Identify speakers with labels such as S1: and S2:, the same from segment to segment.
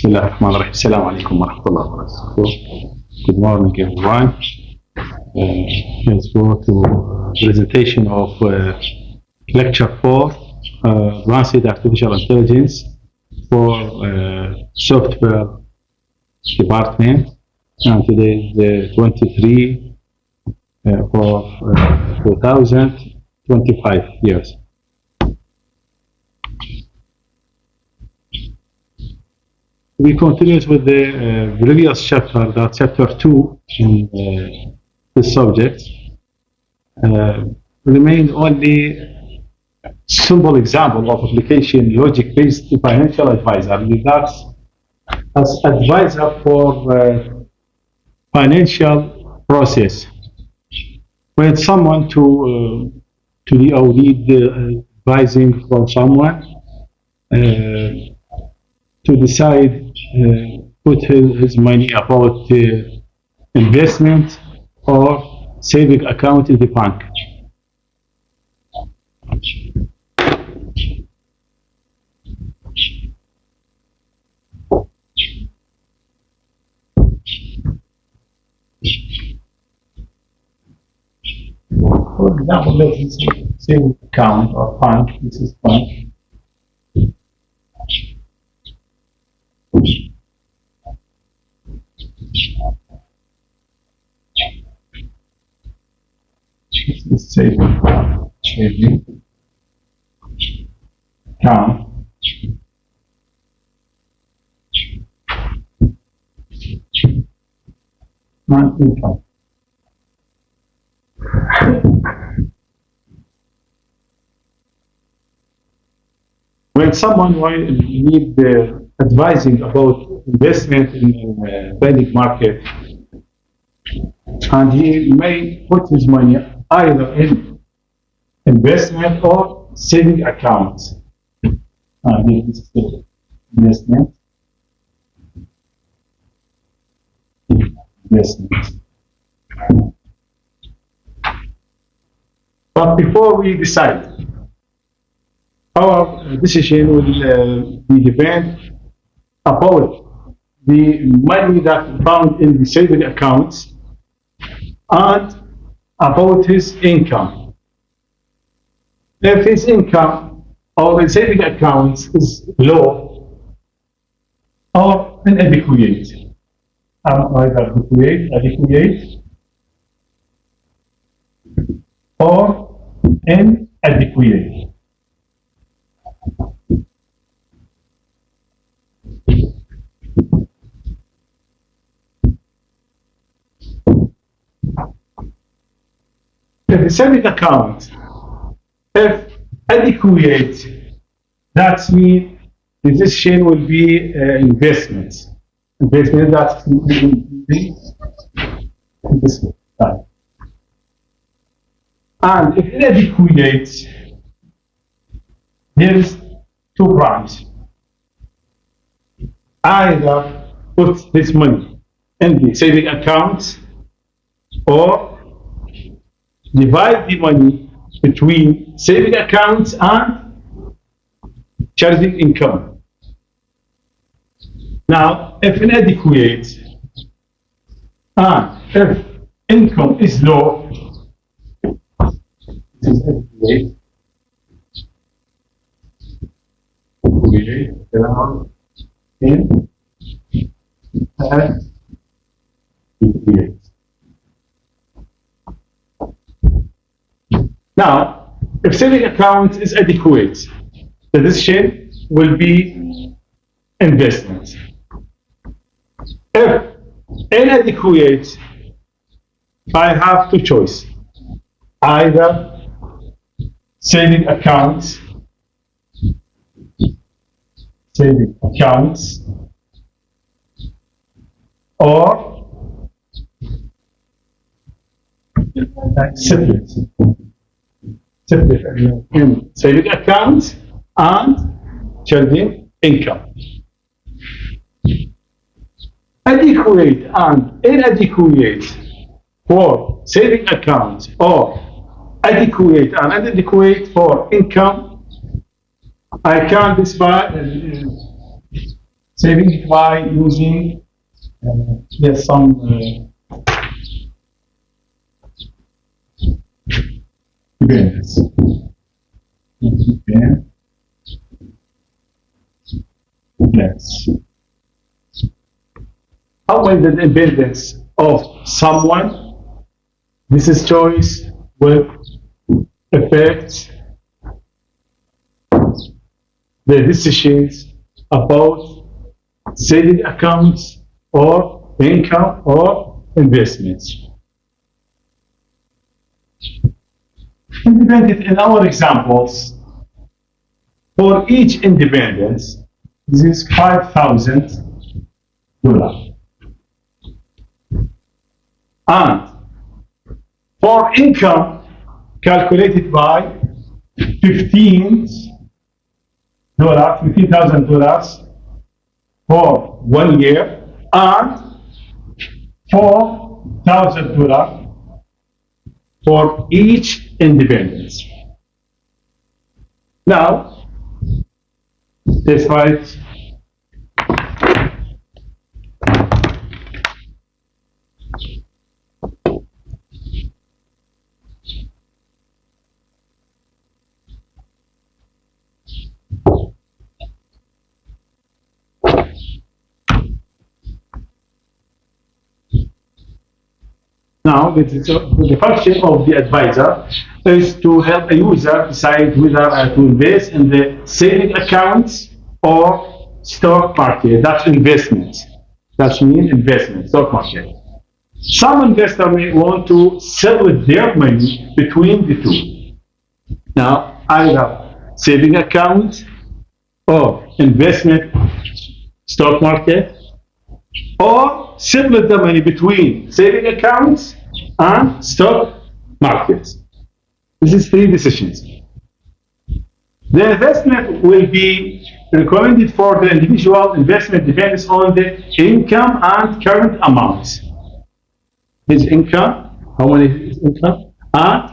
S1: Bismillahirrahmanirrahim. Assalamu alaikum wa rahmatullahi wa barakatuh. Good morning, everyone. Let's go to presentation of lecture 4, Advanced Artificial Intelligence for Software Department. And today is 23 for 2025 years. We continue with the previous chapter, that's chapter 2 in this subject. Remained only simple example of application logic-based financial advisor. That's as advisor for financial process. When someone to need advising from someone to decide put his money about investment or saving account in the bank. For example, let's say saving account or bank. This is bank. This is saving account. Not income. When someone need advising about investment in the trading market, and he may put his money either in investment or saving accounts. This is the investment. But before we decide, our decision will be depend about the money that found in the saving accounts and about his income. If his income or his saving accounts is low or inadequate, either adequate or inadequate. The saving account, if adequate, that means the decision will be investments. Investment that will be investment. And if inadequate, there is two branches. Either put this money in the saving accounts or divide the money between saving accounts and charging income. Now, if inadequate and if income is low, this is inadequate. Now, if saving account is adequate, the decision will be investment. If inadequate, I have two choices. Either saving accounts or separate in saving accounts and charging income. Adequate and inadequate for saving accounts or adequate and inadequate for income, I can saving it by using yes, some dependence. Yes. How will the dependence of someone, this is choice, will affect the decisions about saving accounts or income or investments. Independent in our examples, for each independence, this is $5,000. And for income calculated by $15,000 for 1 year and $4,000 for each independence. Now, let's write now, the function of the advisor is to help a user decide whether to invest in the saving accounts or stock market. That's investment. That means investment, stock market. Some investor may want to split their money between the two. Now, either saving account or investment stock market, or split the money between saving accounts and stock markets. This is 3 decisions. The investment will be recommended for the individual. Investment depends on the income and current amounts. His income, how much is his income, and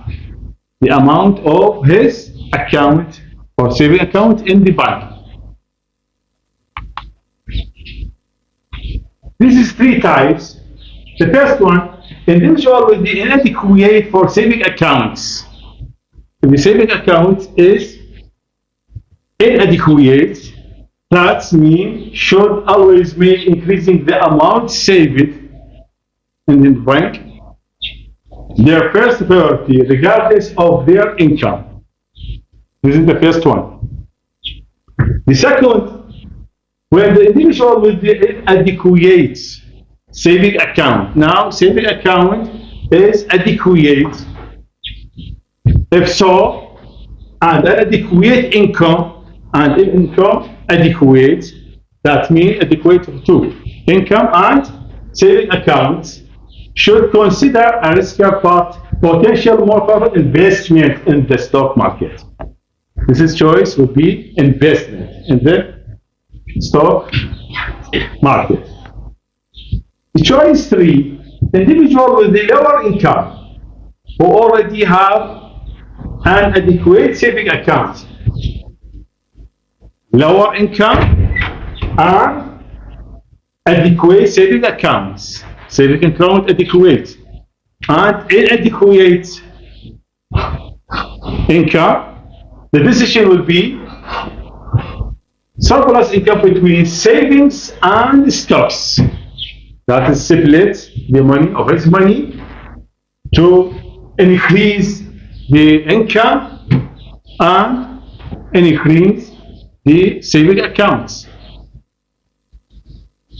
S1: the amount of his account or saving account in the bank. This is 3 types. The first one, individual will be inadequate for saving accounts. If the saving account is inadequate, that means should always be increasing the amount saved in the bank. Their first priority, regardless of their income. This is the first one. The second, when the individual will be inadequate saving account. Now, saving account is adequate. If so, and adequate income and income adequate, that means adequate to income and saving accounts should consider a riskier part, potential more powerful investment in the stock market. This is choice would be investment in the stock market. The choice 3, individual with the lower income who already have an adequate saving account. Lower income and adequate saving accounts. Saving account adequate and inadequate income. The decision will be surplus income between savings and stocks. That is split the money of his money to increase the income and increase the saving accounts.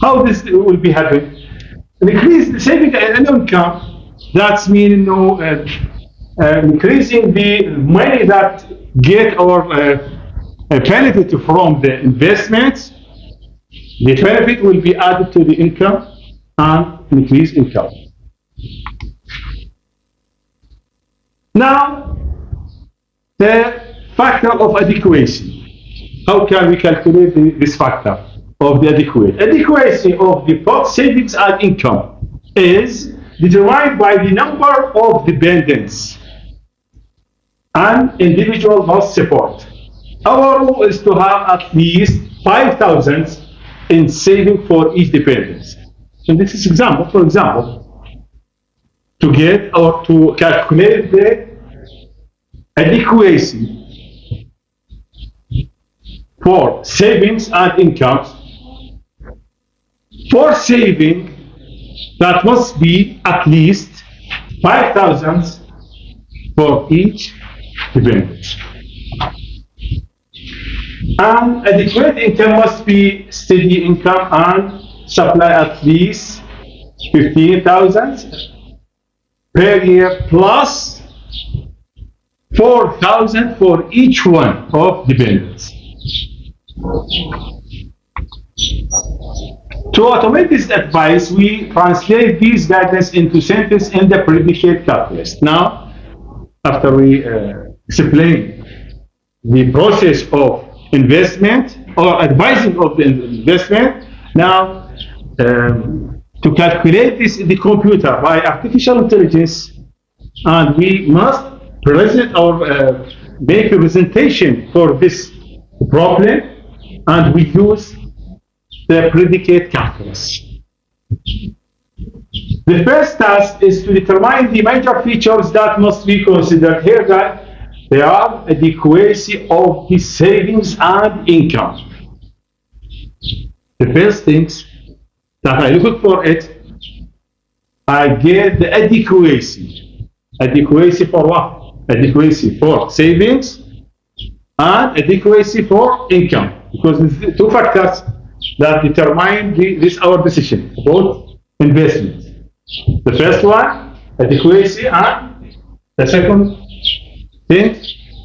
S1: How this will be happen? Increase the saving and income. That means increasing the money that get or benefit from the investments. The benefit will be added to the income and increase income. Now, the factor of adequacy. How can we calculate this factor of the adequacy? Adequacy of the both savings and income is determined by the number of dependents an individual must support. Our rule is to have at least 5,000 in saving for each dependent. So this is example, for example, to get or to calculate the adequacy for savings and incomes. For saving, that must be at least 5,000 for each dependent. And adequate income must be steady income and supply at least 15,000 per year plus 4,000 for each one of dependents. To automate this advice, we translate these guidance into sentence in the predicate calculus. Now, after we explain the process of investment or advising of the investment, now to calculate this in the computer by artificial intelligence, and we must present or make a presentation for this problem, and we use the predicate calculus. The first task is to determine the major features that must be considered here. That they are adequacy of the savings and income. The first things that I look for it, I get the adequacy. Adequacy for what? Adequacy for savings and adequacy for income, because it's the two factors that determine this our decision about investment. The first one, adequacy, and the second thing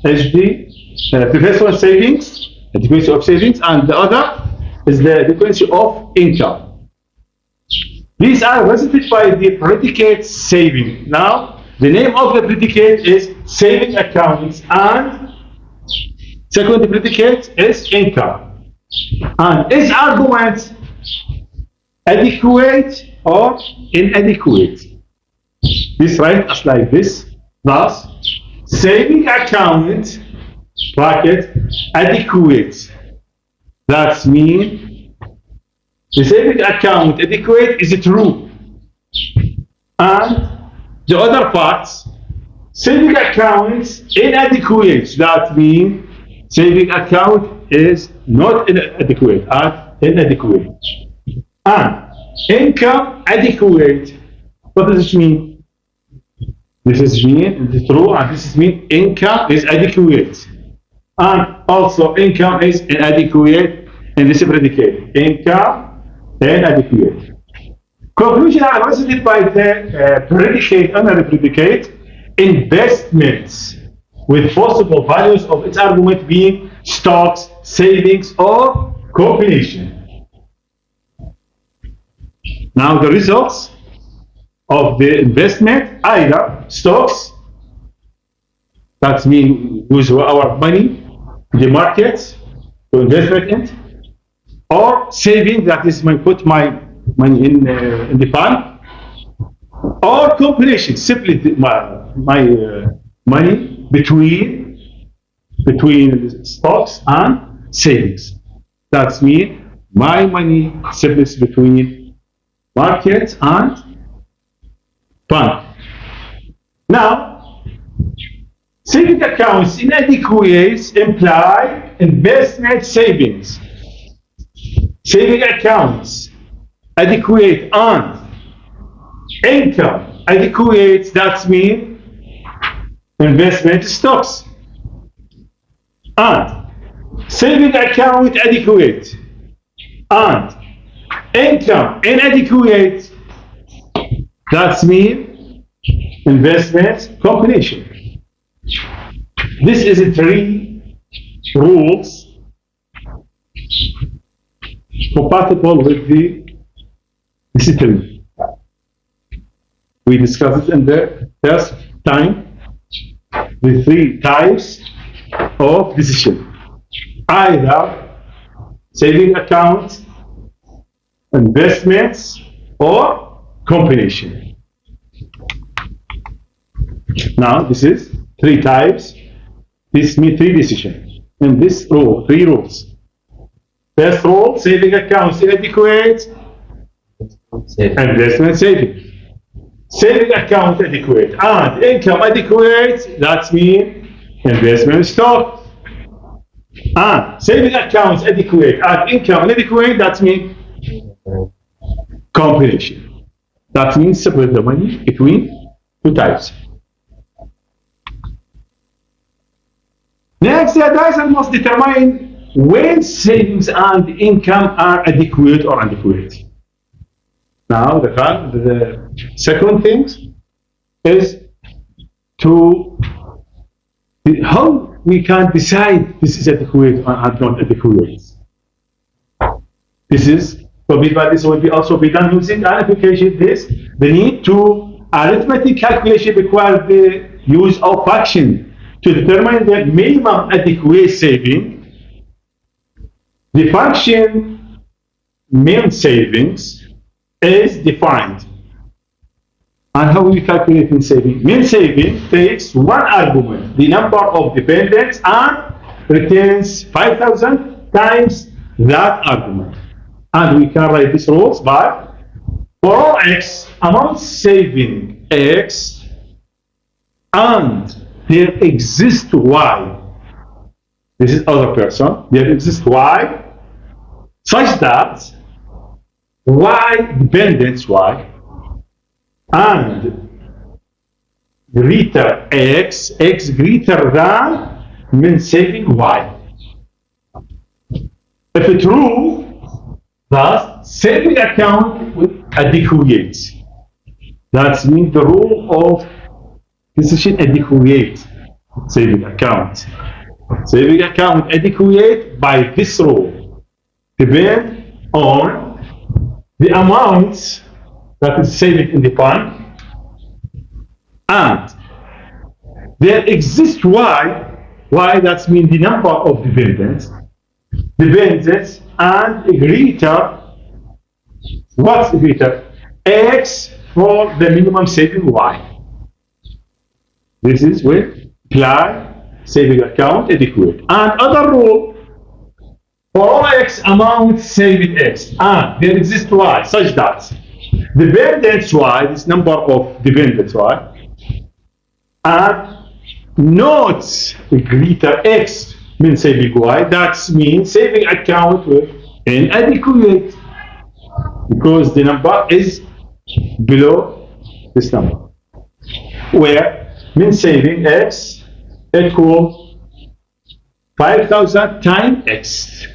S1: is the first one, savings, adequacy of savings, and the other is the adequacy of income. These are represented by the predicate saving. Now, the name of the predicate is saving accounts, and second predicate is income. And its argument adequate or inadequate. This write us like this. Thus, saving account bracket adequate. That means the saving account adequate is true. And the other parts, saving account inadequate. That means saving account is not inadequate, inadequate. And income adequate. What does it mean? This is mean it's true, and this is mean income is adequate. And also income is inadequate in this predicate. Income inadequate. Conclusion are represented by the predicate under the predicate investments with possible values of its argument being stocks, savings, or combination. Now the results of the investment, either stocks, that means use our money in the market to investment in, or saving, that is put my money in the bank, or combination, simply my money between stocks and savings. That means my money splits between market and bank. Now, saving accounts inadequate imply investment savings. Saving accounts adequate and income adequate, that means investment stocks. And saving account adequate and income inadequate, that means investment combination. This is three rules compatible with the discipline. We discussed it in the first time, the three types of decision. Either saving accounts, investments, or combination. Now this is three types. This means three decisions. And this rule, three rules. First rule, saving accounts inadequate, investment saving. Saving account adequate and income adequate, that means investment stock. And saving accounts adequate and income inadequate, that means combination. That means separate the money between two types. Next, the advisor must determine when savings and income are adequate or inadequate. Now, the second thing is how we can decide this is adequate or not adequate. This will be also be done using an application. The need to arithmetic calculation requires the use of function to determine the minimum adequate saving. The function min savings is defined. And how we calculate min saving? Min saving takes one argument, the number of dependents, and returns 5,000 times that argument. And we can write these rules by for all x, amount saving x, and there exists y. This is other person. There exists y, such that y dependence y and greater x greater than min saving y. If true, thus saving account will adequate. That means the rule of decision adequate saving account. Saving account adequate by this rule depend on the amount that is saved in the fund, and there exists y that means the number of dependents, and greater, what's greater? X for the minimum saving y. This is with apply saving account adequate. And other rule, for all x amount saving x, and there exists y such that dependents y, this number of dependents y, and not greater x means saving y, that means saving account will inadequate because the number is below this number, where means saving x equal 5,000 times x.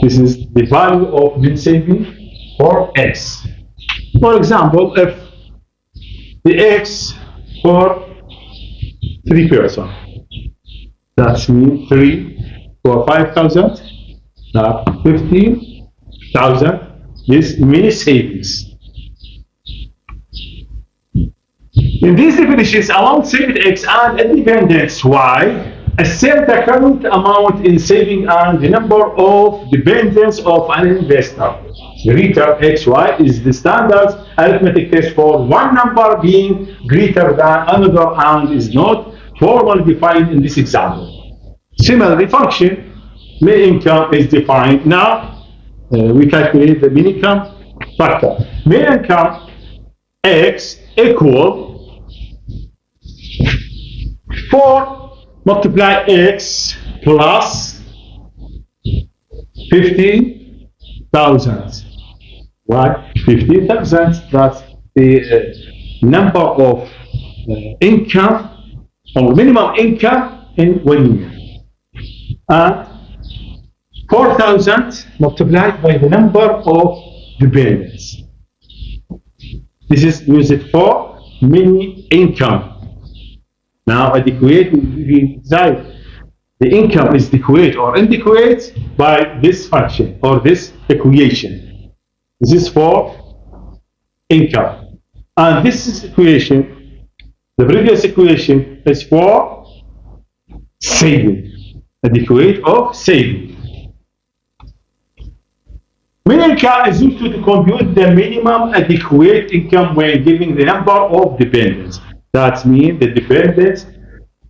S1: This is the value of min saving for x. For example, if the x for 3 persons, that means 3 for 5,000, 15,000 is min savings. In these definitions, amount saved x and independence y, assert the current amount in saving and the number of dependents of an investor. Greater xy is the standard arithmetic test for one number being greater than another and is not formally defined in this example. Similarly, function min income is defined. Now we calculate the min income factor. Min income x equal 4 multiply x plus 50,000. Why? 50,000, that's the number of income or minimum income in 1 year. And 4,000 multiplied by the number of dependents. This is used for mini income. Now, adequate, we decide the income is adequate or inadequate by this function or this equation. This is for income. And this equation, the previous equation, is for saving. Adequate or saving. Min income is used to compute the minimum adequate income when giving the number of dependents. That means the dependence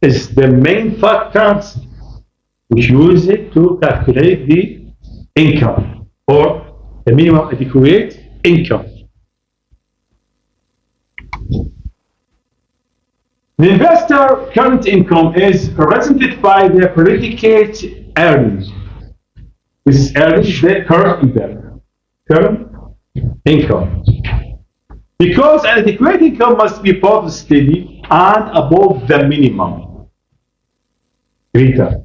S1: is the main factor We use it to calculate the income or the minimum adequate income. The investor current income is represented by the predicate earnings. This is earnings, the current income. Because an adequate income must be both steady and above the minimum. Greater.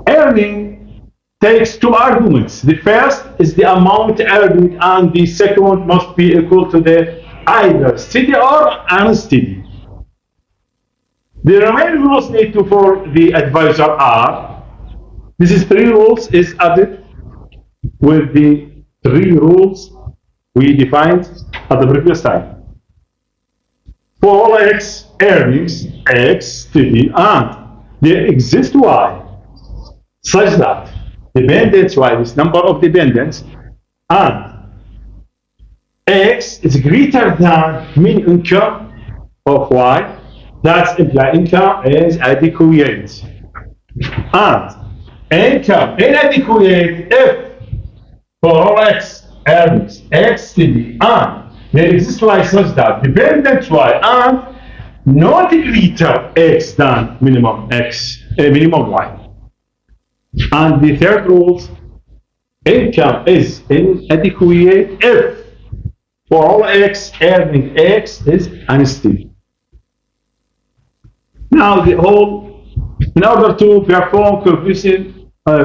S1: Earning takes two arguments. The first is the amount earned, and the second must be equal to the either steady or unsteady. The remaining rules need to for the advisor are, this is three rules is added with the three rules we defined at the previous time. For all X earnings, X steady, and there exists Y such that dependents Y, this number of dependents, and X is greater than mean income of Y, that's implied income is adequate. And income inadequate if for all X earnings, X steady, and there exists Y such that dependent Y and not greater X than minimum X, minimum Y. And the third rule, income is inadequate if for all X earning X is unsteady. Now the whole, in order to perform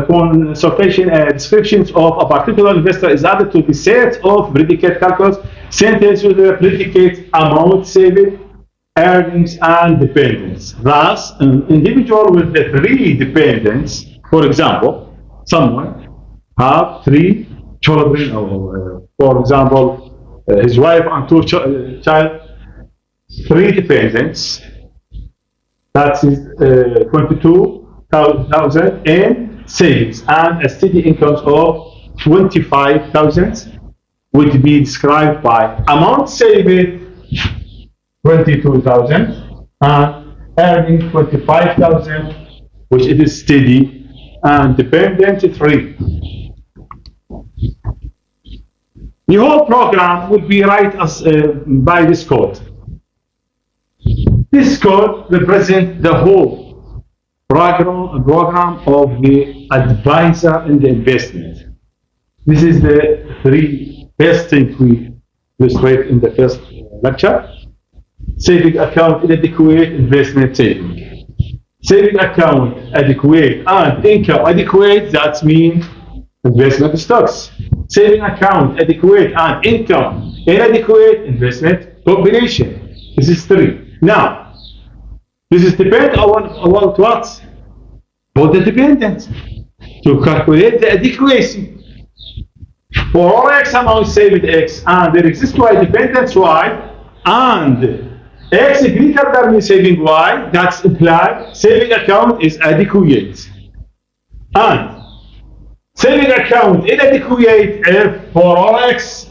S1: consultation descriptions of a particular investor is added to the set of predicate calculus sentenced with the predicate amount saved, earnings, and dependents. Thus, an individual with the three dependents, for example, someone have three children, or for example, his wife and two child, three dependents. That is 22,000 in savings and a steady income of 25,000 would be described by amount saved 22,000 and earning 25,000, which it is steady, and dependent 3. The whole program would be right as by this code. This code represents the whole program of the advisor in the investment. This is the three best things we illustrate in the first lecture. Saving account inadequate, investment saving. Saving account adequate and income adequate, that means investment stocks. Saving account adequate and income inadequate, investment combination. This is 3. Now, this is depend on what? About the dependent. To calculate the adequacy. For all X amount saved X and there exists Y dependence Y and X greater than saving Y, that's implied saving account is adequate. And saving account inadequate if for all X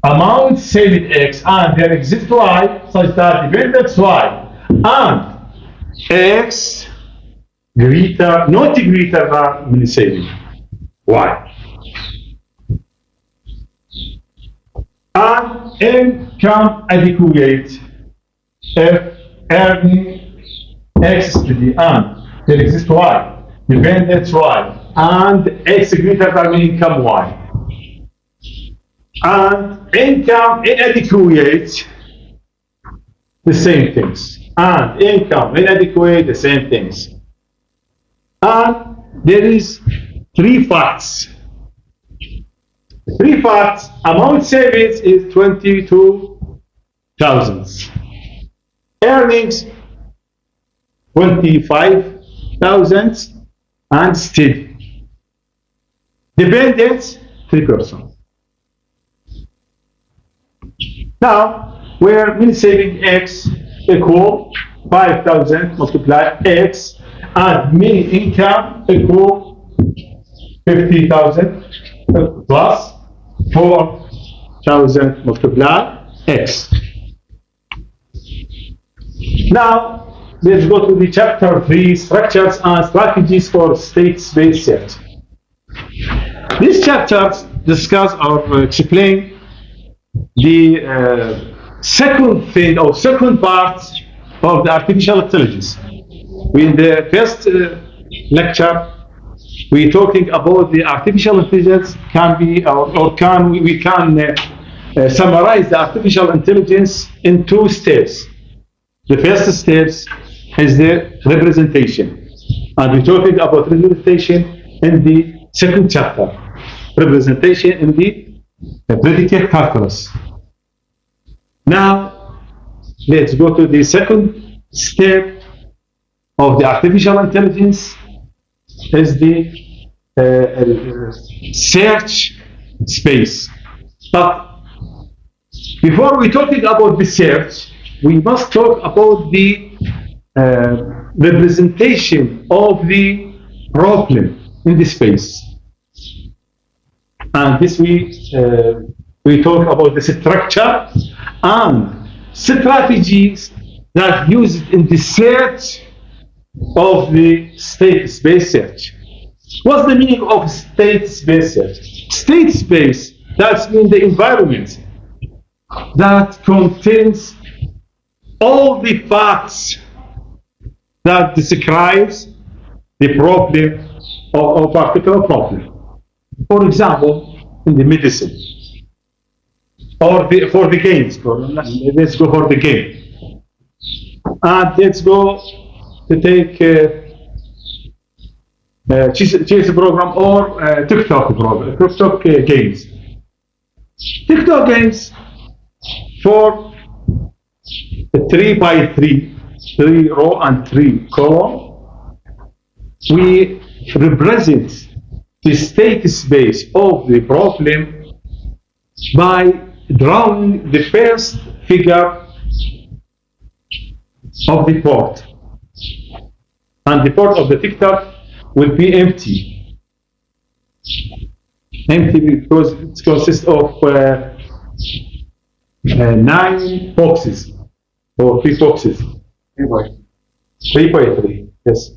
S1: amount saved X and there exists Y such that dependence Y and X greater, not greater than saving Y. And income adequate if earning X steady and there exists Y, dependent Y, and X greater than income Y. And income inadequate, the same things. And income inadequate, the same things. And there is 3 facts. 3 facts. Amount savings is 22,000. Earnings 25,000 and steady. Dependents 3%. Now, where mean saving X equal 5,000 multiply X and mean income equal 50,000 plus 4,000 multiply X. Now, let's go to the chapter 3, structures and strategies for state space search. These chapters discuss or explain the second thing or second part of the artificial intelligence. In the first lecture, we're talking about the artificial intelligence can be or can we can summarize the artificial intelligence in 2 steps. The first step is the representation, and we're talking about representation in the second chapter. Representation in the predicate calculus. Now, let's go to the second step of the artificial intelligence is the search space. But before we talking about the search, we must talk about the representation of the problem in the space. And this we talk about the structure and strategies that used in the search of the state space search. What's the meaning of state space search? State space, that's mean the environment that contains all the facts that describes the problem or a particular problem. For example, in the medicine, or for the games. Let's go for the game. And let's go to take chess program or TikTok program, TikTok games. TikTok games for 3 by 3, 3 row and 3 column, we represent the state space of the problem by drawing the first figure of the port. And the port of the TikTok will be empty. Empty because it consists of 9 boxes or 3 boxes. 3 by 3, yes.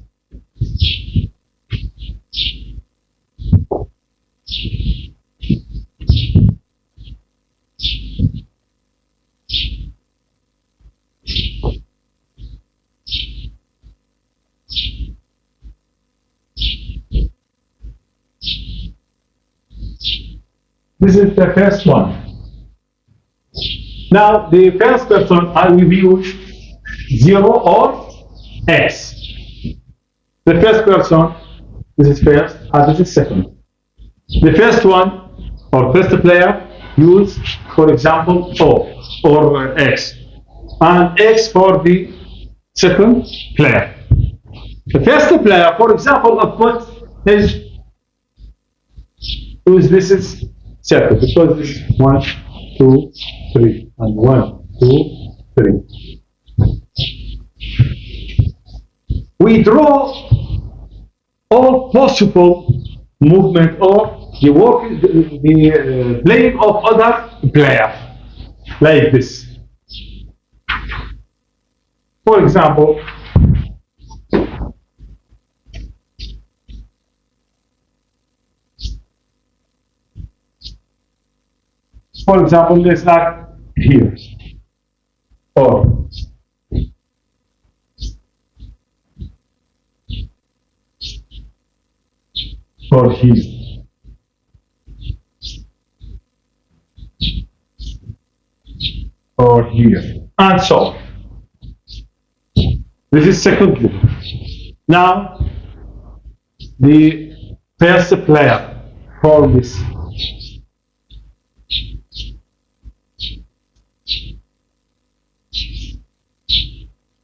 S1: This is the first one. Now, the first person, I will use 0 or X. The first person, this is first, and this is second. The first one, or first player, use, for example, O or X. And X for the second player. The first player, for example, I put his, this is circle, because this is 1, 2, 3, and 1, 2, 3. We draw all possible movement or the work, the playing of other player, like this. For example, let's start here, or here, or here, and so on. This is second group. Now, the first player for this.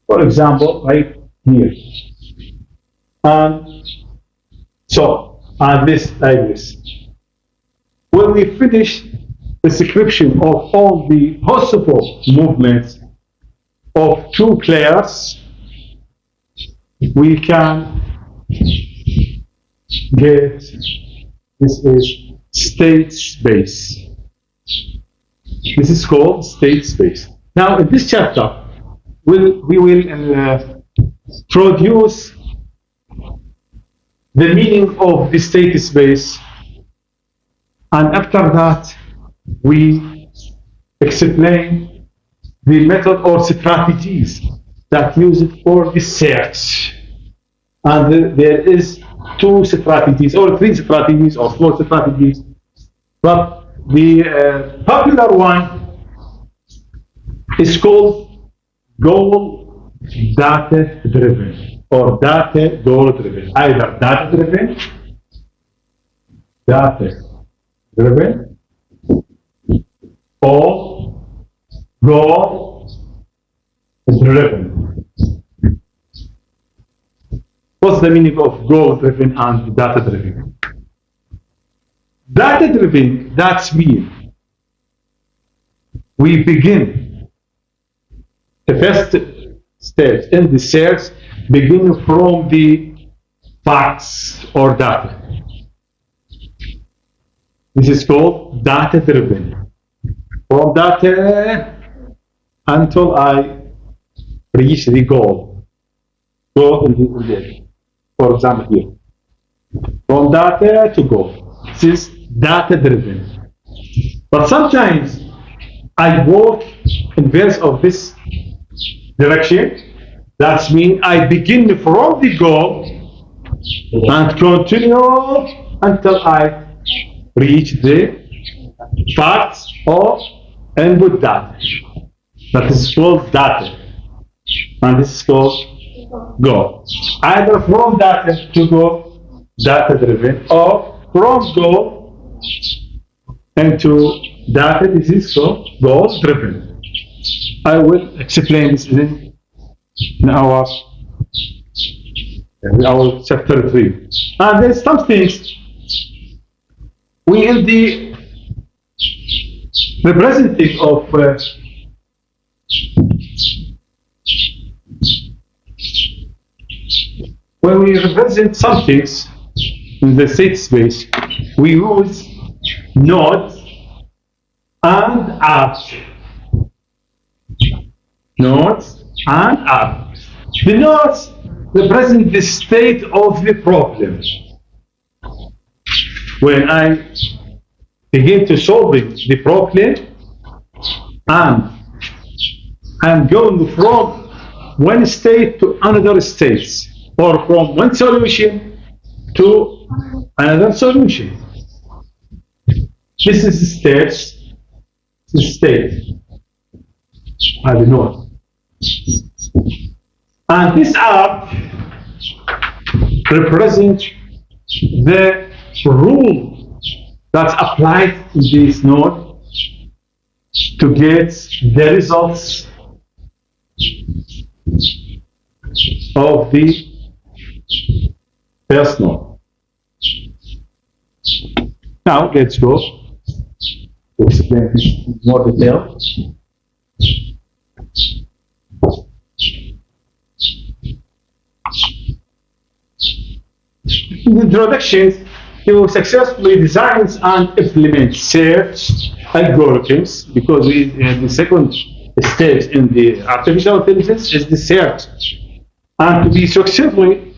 S1: For example, right here. And so, and this like this. When we finish the description of all the possible movements of 2 players, we can get, this is state space. This is called state space. Now, in this chapter, we will produce the meaning of the state space, and after that we explain the method or strategies that use it for the search. And there is two strategies or three strategies or four strategies, but the popular one is called goal data driven or data goal driven, either data driven or goal driven. What's the meaning of goal driven and data driven? Data driven, that means we begin the first stage in the search, begin from the facts or data. This is called data driven. From data until I reach the goal. Goal in the for example here. From data to goal. This is data driven. But sometimes I work in verse of this direction. That means I begin from the goal and continue until I reach the facts or input data. That is called data. And this is called goal. Either from data to go, data driven, or from goal into data, this is called goal driven. I will explain this in our chapter 3. And there's some things we in the representing of when we represent some things in the state space, we use nodes and arcs. Nodes and arcs. The nodes represent the state of the problem. When I begin to solving the problem, and I'm going from one state to another state, or from one solution to another solution. This is the state. I don't know. And this arc represents the rule that's applied to this node to get the results of the first node. Now let's go to explain this in more detail. In the introduction, to successfully design and implement search algorithms, because the second stage in the artificial intelligence is the search. And to be successfully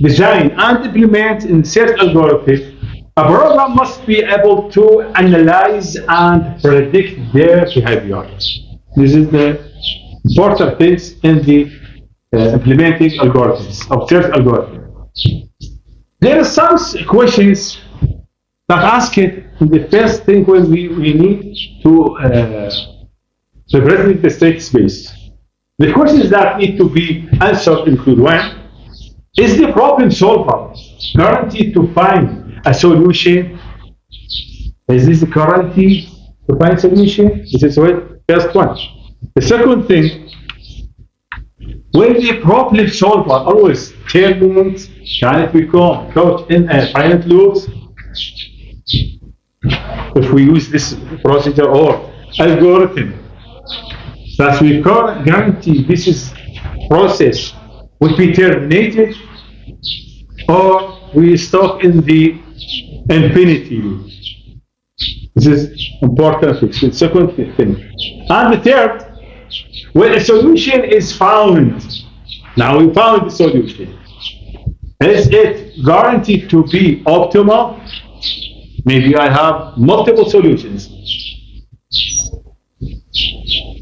S1: design and implement in search algorithm, a program must be able to analyze and predict their behavior. This is the important things in the implementing algorithms, of search algorithm. There are some questions that ask it in the first thing when we need to represent the state space. The questions that need to be answered include: one, is the problem solver guaranteed to find a solution? Is this guaranteed to find solution? This is the first one. The second thing, will the problem solver always terminate? Can it become caught in a finite loop if we use this procedure or algorithm? That we can't guarantee this is process would be terminated, or we stop in the infinity loop. This is important. The second thing. And the third, when a solution is found, Now we found the solution. Is it guaranteed to be optimal? Maybe I have multiple solutions.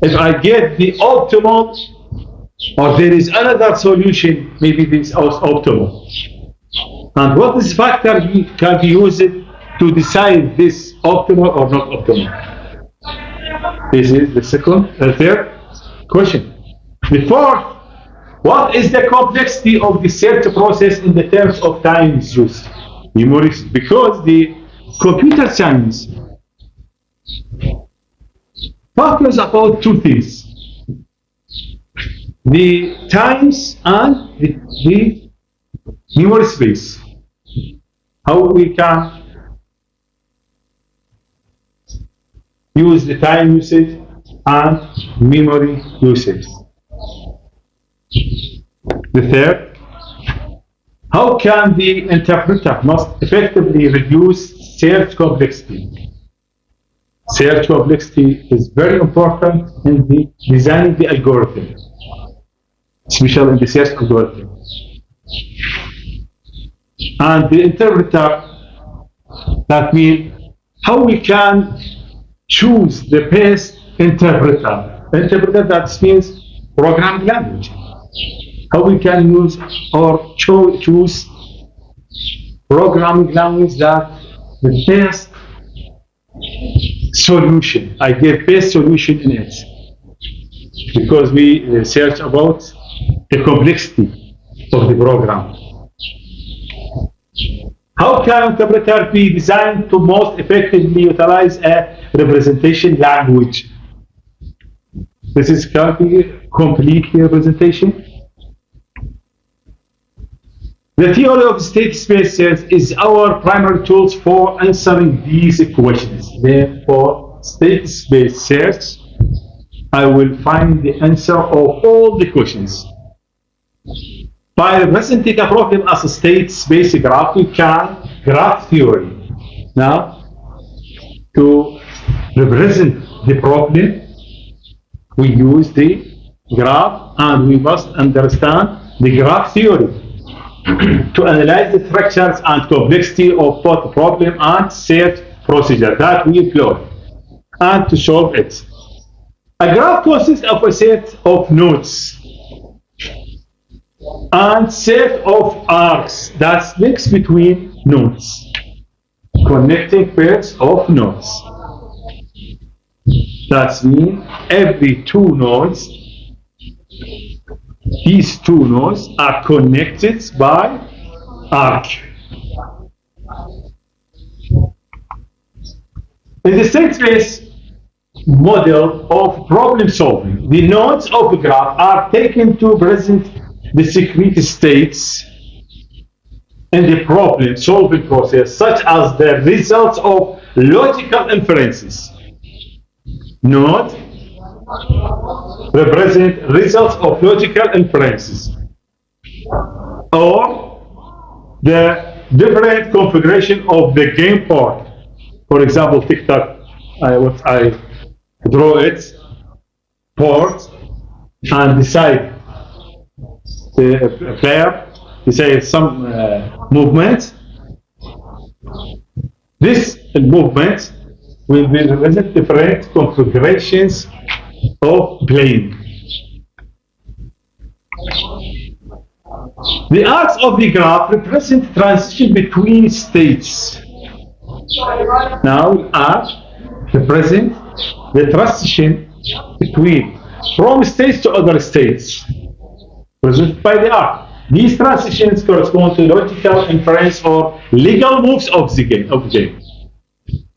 S1: If I get the optimal, or there is another solution, maybe this is optimal. And what is factor can be used to decide this optimal or not optimal? This is the third question. The fourth, what is the complexity of the search process in the terms of time used? Memories, because the computer science focuses about two things: the times and the memory space. How we can use the time usage and memory usage. The third, how can the interpreter most effectively reduce search complexity? Search complexity is very important in the designing the algorithm, especially in the search algorithm. And the interpreter, that means how we can choose the best interpreter. Interpreter, that means programming language. How we can use or choose programming language that the best solution. I get best solution in it. Because we search about the complexity of the program. How can interpreter be designed to most effectively utilize a representation language? This is can be complete representation. The theory of state space search is our primary tools for answering these questions. Therefore, state space search, I will find the answer of all the questions. By representing a problem as a state space graph, we can graph theory. Now, to represent the problem, we use the graph, and we must understand the graph theory to analyze the structures and complexity of both problem and search procedure that we employ, and to solve it. A graph consists of a set of nodes and set of arcs that links between nodes, connecting pairs of nodes. That means every two nodes, these two nodes are connected by arc. In the state space model of problem solving, the nodes of the graph are taken to present the discrete states in the problem solving process, such as the results of logical inferences. Node represent results of logical inferences, or the different configuration of the game board. For example, TikTok, I draw it, board, and decide the player, decide some movement. This movement will be represent different configurations of playing. The arcs of the graph represent transition between states. Now, arc represent the transition between from states to other states, presented by the arc. These transitions correspond to logical inference or legal moves of the game.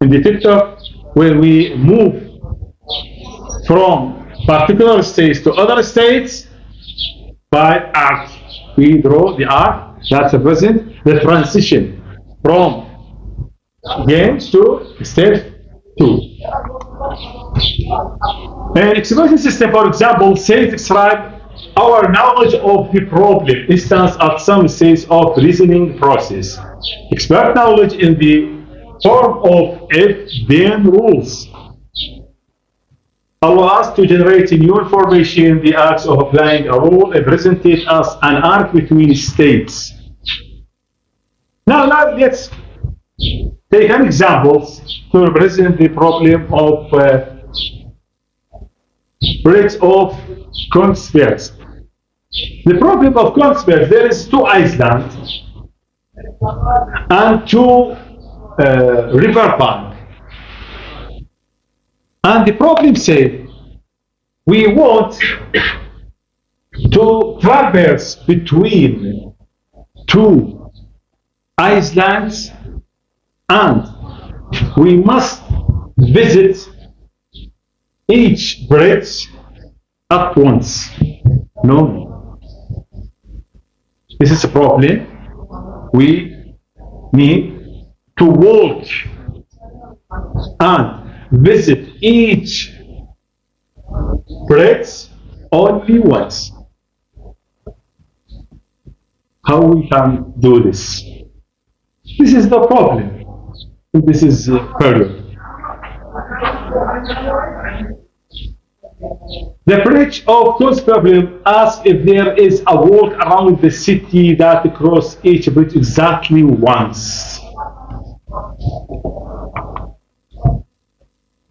S1: In the TikTok, when we move from particular states to other states by arc, we draw the arc that represents the transition from games to stage 2. An exploration system, for example, says describe our knowledge of the problem instance at some stage of reasoning process. Expert knowledge in the form of if-then rules allow us to generate new information. The acts of applying a rule represented as an arc between states. Now let's take an example to represent the problem of bridge of conspiracy. The problem of conspiracy, there is two islands and two river bank. And the problem says we want to traverse between two islands and we must visit each bridge at once. No. This is a problem. We need to walk and visit each bridge only once. How we can do this? This is the problem. This is period. The bridge of course problem asks if there is a walk around the city that cross each bridge exactly once.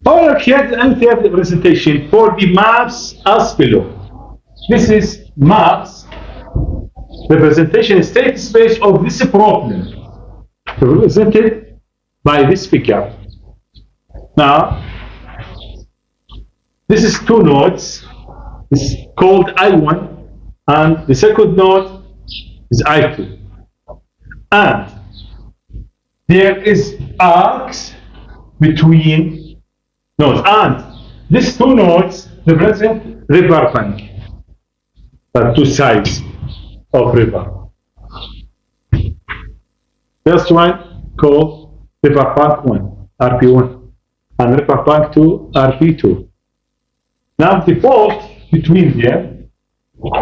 S1: Our here's an third representation for the maps as below. This is maps representation state space of this problem represented by this figure. Now this is two nodes. This is called I1 and the second node is I2. And there is arcs between nodes. And these two nodes represent river bank. There are two sides of river. First one called river bank 1, RP1, and river bank 2, RP2. Now the fault between them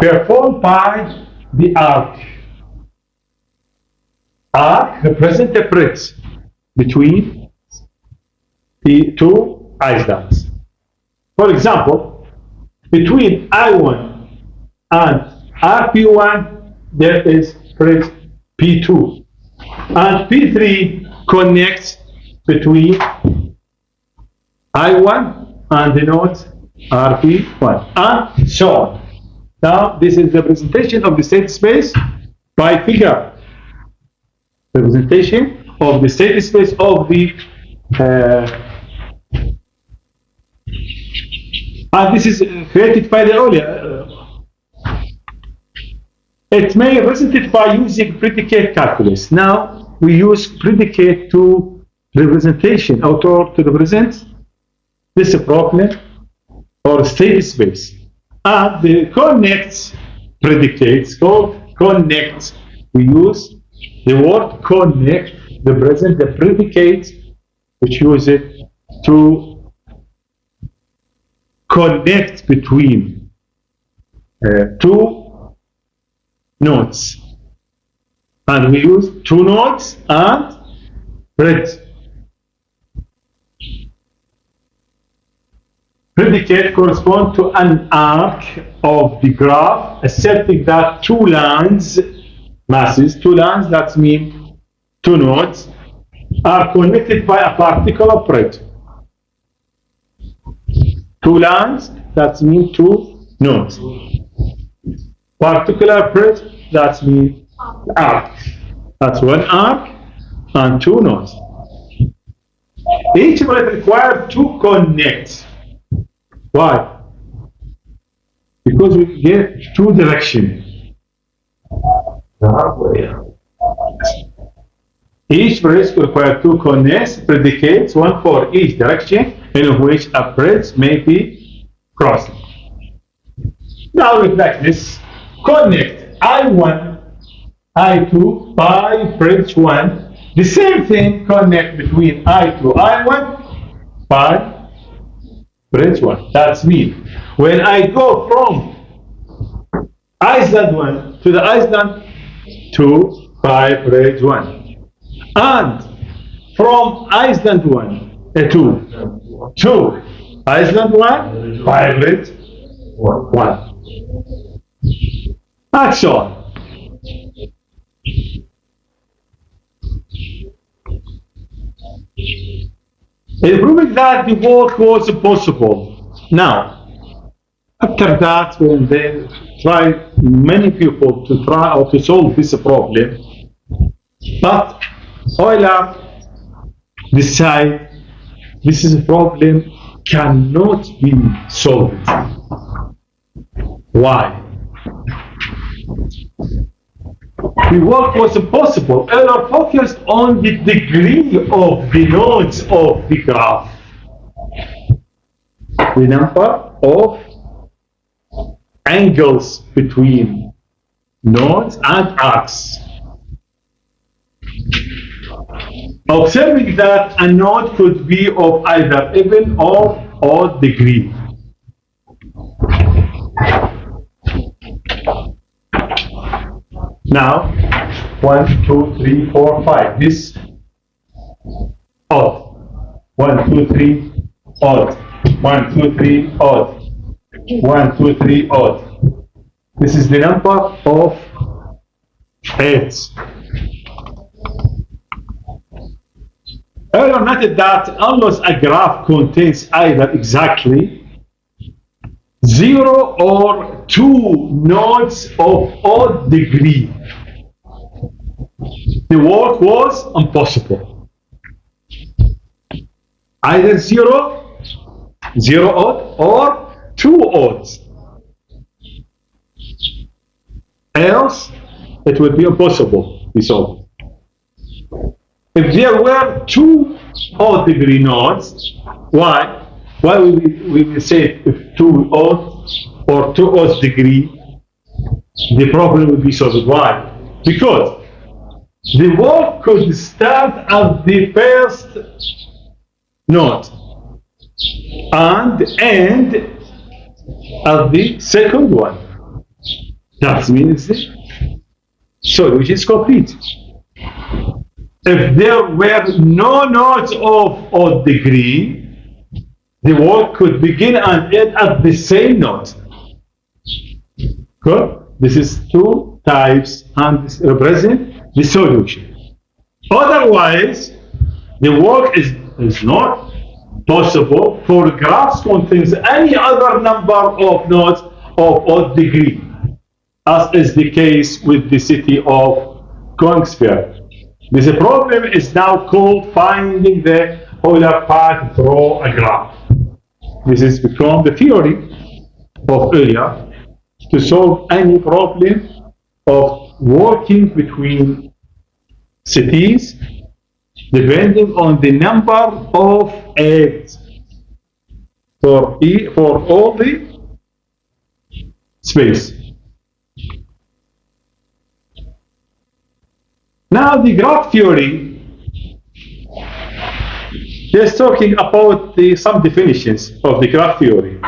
S1: performed by the arc. Arc represents a bridge between the two islands. For example, between I1 and RP1 there is bridge P2 and P3 connects between I1 and the nodes RP1 and so on. Now this is the representation of the state space by figure. Representation of the state space of the and this is created by the earlier. It may be represented by using predicate calculus. Now we use predicate to representation or to represent this problem or state space. And the connect predicates called connect. We use the word connect to represent the predicate which use it to connect between two nodes. And we use two nodes and bridge. Predicate correspond to an arc of the graph asserting that two lines, masses, two lines that mean two nodes, are connected by a particular bridge. Two lines that mean two nodes. Particular bridge that means arc. That's one arc and two nodes. Each bridge requires to connect. Why? Because we get two directions. Each bridge requires two connects, predicates, one for each direction in which a bridge may be crossed. Now look like this. Connect I1, I2 by bridge 1. The same thing connect between I2, I1 by bridge 1. That's me. When I go from island 1 to the island 2 by bridge 1. And from island 1 to Iceland 1, Pirate 1. And so on. It proved that the work was possible. Now, after that, when they tried, many people to try or to solve this problem, but Euler decided this is a problem cannot be solved. Why? The work was impossible. Euler focused on the degree of the nodes of the graph, the number of angles between nodes and arcs, observing that a node could be of either even or odd degree. Now, 1, 2, 3, 4, 5. This odd. 1, 2, 3, odd. 1, 2, 3, odd. 1, 2, 3, odd. This is the number of heads. Euler noted that unless a graph contains either exactly 0 or 2 nodes of odd degree, the work was impossible. Either 0, 0 odd, or 2 odds. Else, it would be impossible to be solved. If there were 2 odd degree nodes, why? Why we will say if 2 odd or 2 odd degree, the problem will be solved. Why? Because the work could start at the first node and end at the second one. That means the solution is complete. If there were no nodes of odd degree, the work could begin and end at the same node. Good? This is 2 types and this represents the solution. Otherwise, the work is not possible for graphs contains any other number of nodes of odd degree, as is the case with the city of Kongsberg. This problem is now called finding the Euler path through a graph. This has become the theory of Euler to solve any problem of working between cities depending on the number of edges for all the space. Now the graph theory is talking about some definitions of the graph theory.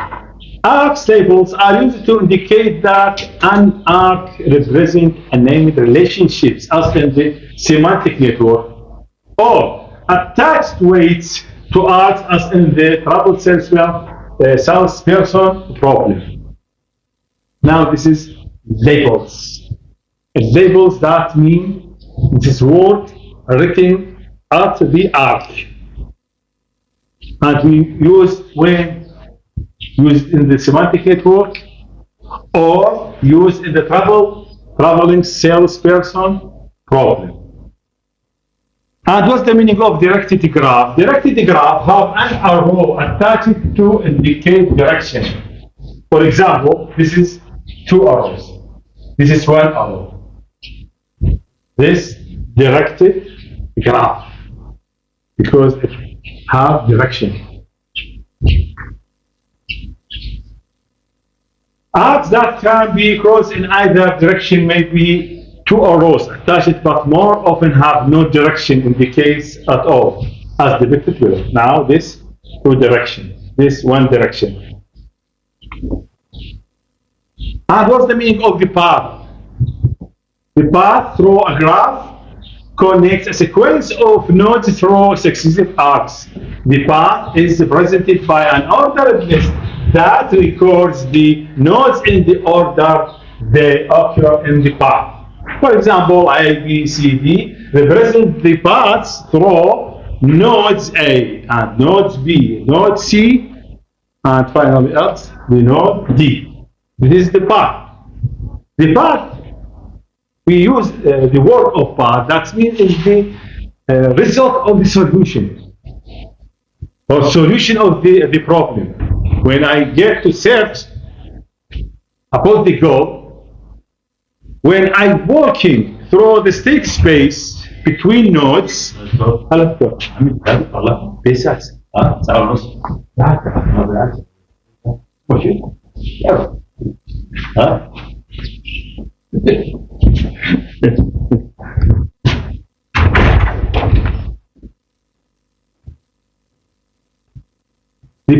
S1: Arcs labels are used to indicate that an arc represents a named relationships as in the semantic network, or attached weights to arcs as in the trouble salesperson problem. Now this is labels. Labels that mean this word written at the arc. And we use when used in the semantic network or used in the traveling salesperson problem. And what's the meaning of directed graph? Directed graph have an arrow attached to indicate direction. For example, this is 2 arrows. This is 1 arrow. This directed graph because it have direction. Arcs that can be crossed in either direction may be 2 arrows attached, but more often have no direction in the case at all, as depicted below. Now this 2 direction, this 1 direction. And what's the meaning of the path? The path through a graph connects a sequence of nodes through successive arcs. The path is presented by an ordered list that records the nodes in the order they occur in the path. For example, A, B, C, D represent the paths through nodes A and nodes B, node C, and finally else the node D. This is the path. The path, we use the word of path, that means is the result of the solution or solution of the problem. When I get to search about the goal, when I'm walking through the state space between nodes, the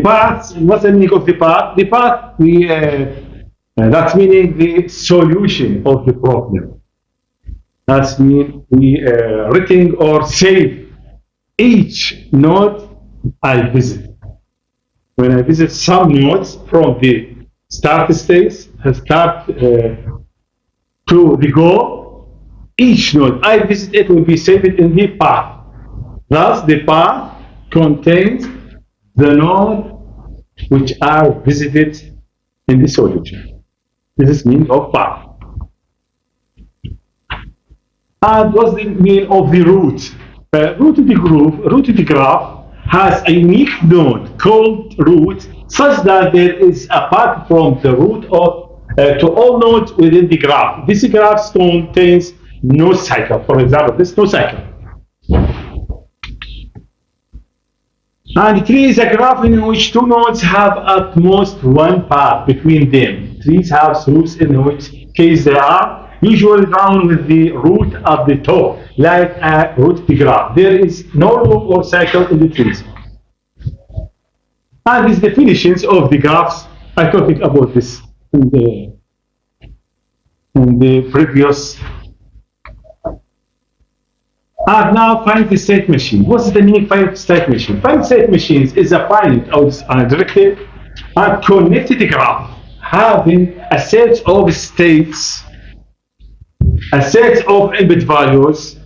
S1: path, what's the meaning of the path? The path, that's meaning the solution of the problem. That's mean we written or save each node I visit. When I visit some nodes from the start stage, start to the goal, each node I visit it will be saved in the path. Thus, the path contains the node which are visited in the solution. This is meaning of path. And what's the meaning of the root? Root of the graph has a unique node called root, such that there is a path from the root of to all nodes within the graph. This graph contains no cycle. For example, this no cycle. And a tree is a graph in which two nodes have at most one path between them. Trees have roots in which case they are usually drawn with the root at the top, like a root graph. There is no loop or cycle in the trees. And these definitions of the graphs, I talked about this in the previous. And now find the state machine. What's the meaning of find state machine? Find state machines is a finite or undirected and connected graph having a set of states, a set of input values,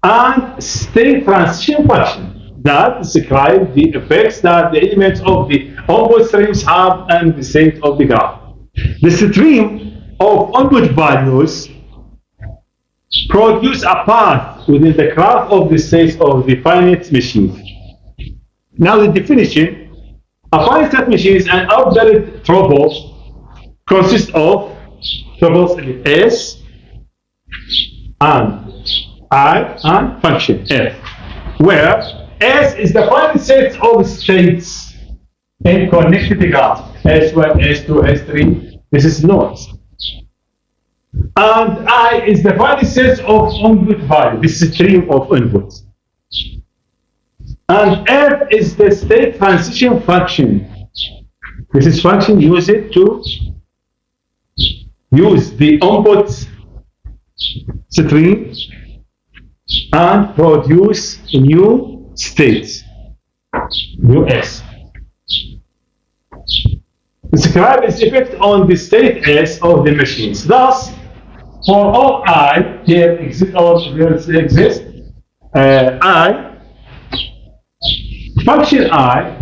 S1: and state transition function that describe the effects that the elements of the input streams have on the state of the graph. The stream of input values produce a path within the graph of the states of the finite machine. Now the definition, a finite state machine is an ordered tuple consists of tuples S and I and function F, where S is the finite set of states in connected graph, S1, S2, S3, this is nodes. And I is the finite set of input value, this is stream of inputs. And F is the state transition function. This is function used to use the input stream and produce new states, new S. Describe its effect on the state S of the machines. Thus, for all I, here exists I, function I,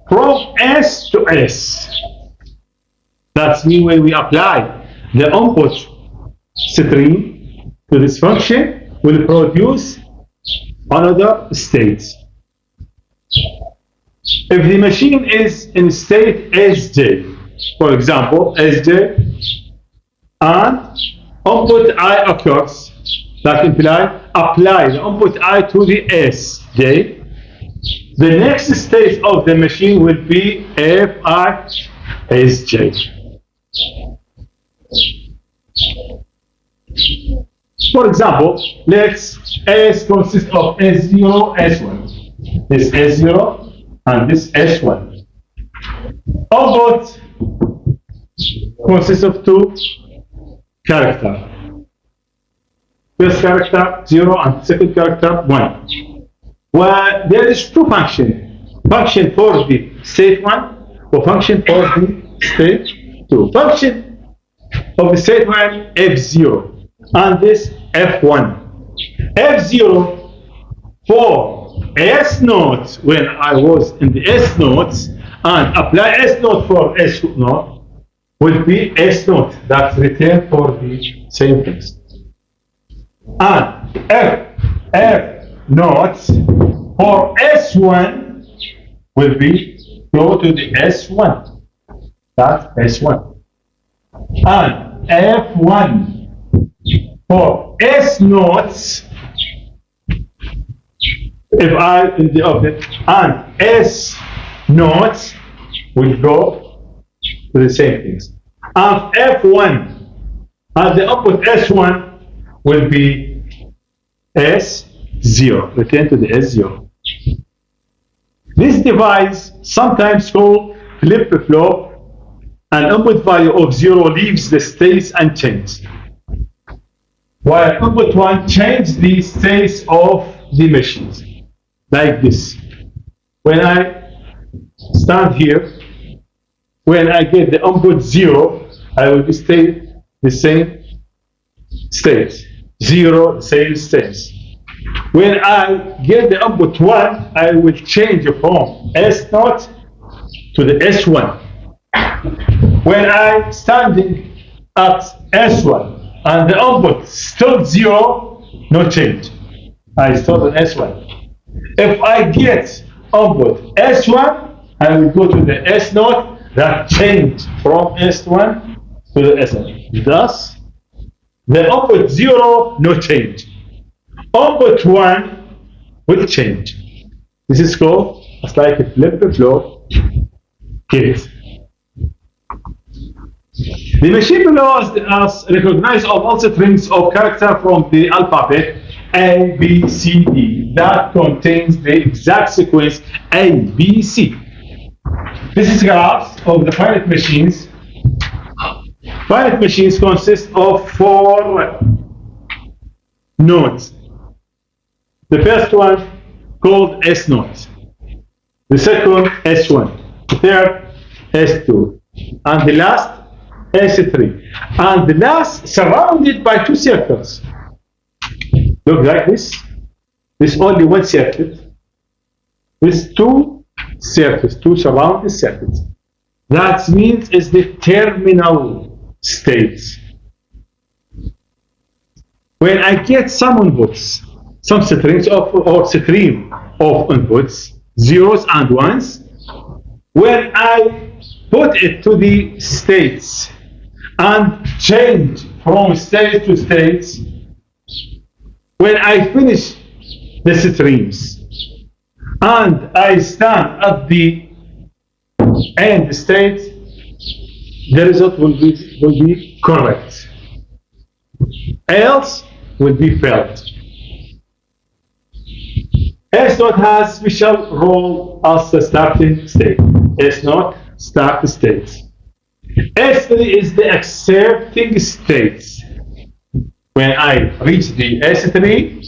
S1: from S to S. That's mean when we apply the input stream to this function, will produce another state. If the machine is in state Sj, for example, Sj, and input I occurs, that imply apply the input I to the Sj, the next state of the machine will be Fi Sj. For example, let's S consists of S0, S1. This S0 and this S1. Output consists of two characters. first character 0 and second character 1. Well, there is two functions. Function for the state 1 or function for the state 2. Function of the state 1 F0 and this F1. F0 for S note when I was in the S notes and apply S note for S note would be S note that's returned for the same things. And F note for S1 will be go to the S1. That's S1. And F1 for S notes, if I in the object, and S notes will go to the same things. And F1 and the output S1 will be S0, return to the S0. This device, sometimes called flip-flop, an input value of 0 leaves the states unchanged, while input 1 changes the states of the machines, like this. When I stand here, when I get the input 0, I will stay the same states. 0, same states. When I get the input 1, I will change from S0 to the S1. When I'm standing at S1 and the output still 0, no change. I stop at S1. If I get output S1, I will go to the S0 that change from S1 to the S1. Thus, the output 0, no change. Output 1 will change. This is called, it's like a flip-flop kit. The machine below us recognize all strings of character from the alphabet A, B, C, D that contains the exact sequence A, B, C. This is graphs of the finite machines. Finite machines consist of 4 nodes. The first one called S node. The second S1. The third S2. And the last S3. And the last surrounded by 2 circles. Look like this. This only 1 circle. This 2 circles, 2 surrounding circles. That means it's the terminal states. When I get some inputs, some strings or stream of inputs, zeros and ones, when I put it to the states and change from state to states, when I finish the streams and I stand at the end state, the result will be correct. Else will be failed. S0 has special role as the starting state. S0 start state. S3 is the accepting state. When I reach the S3,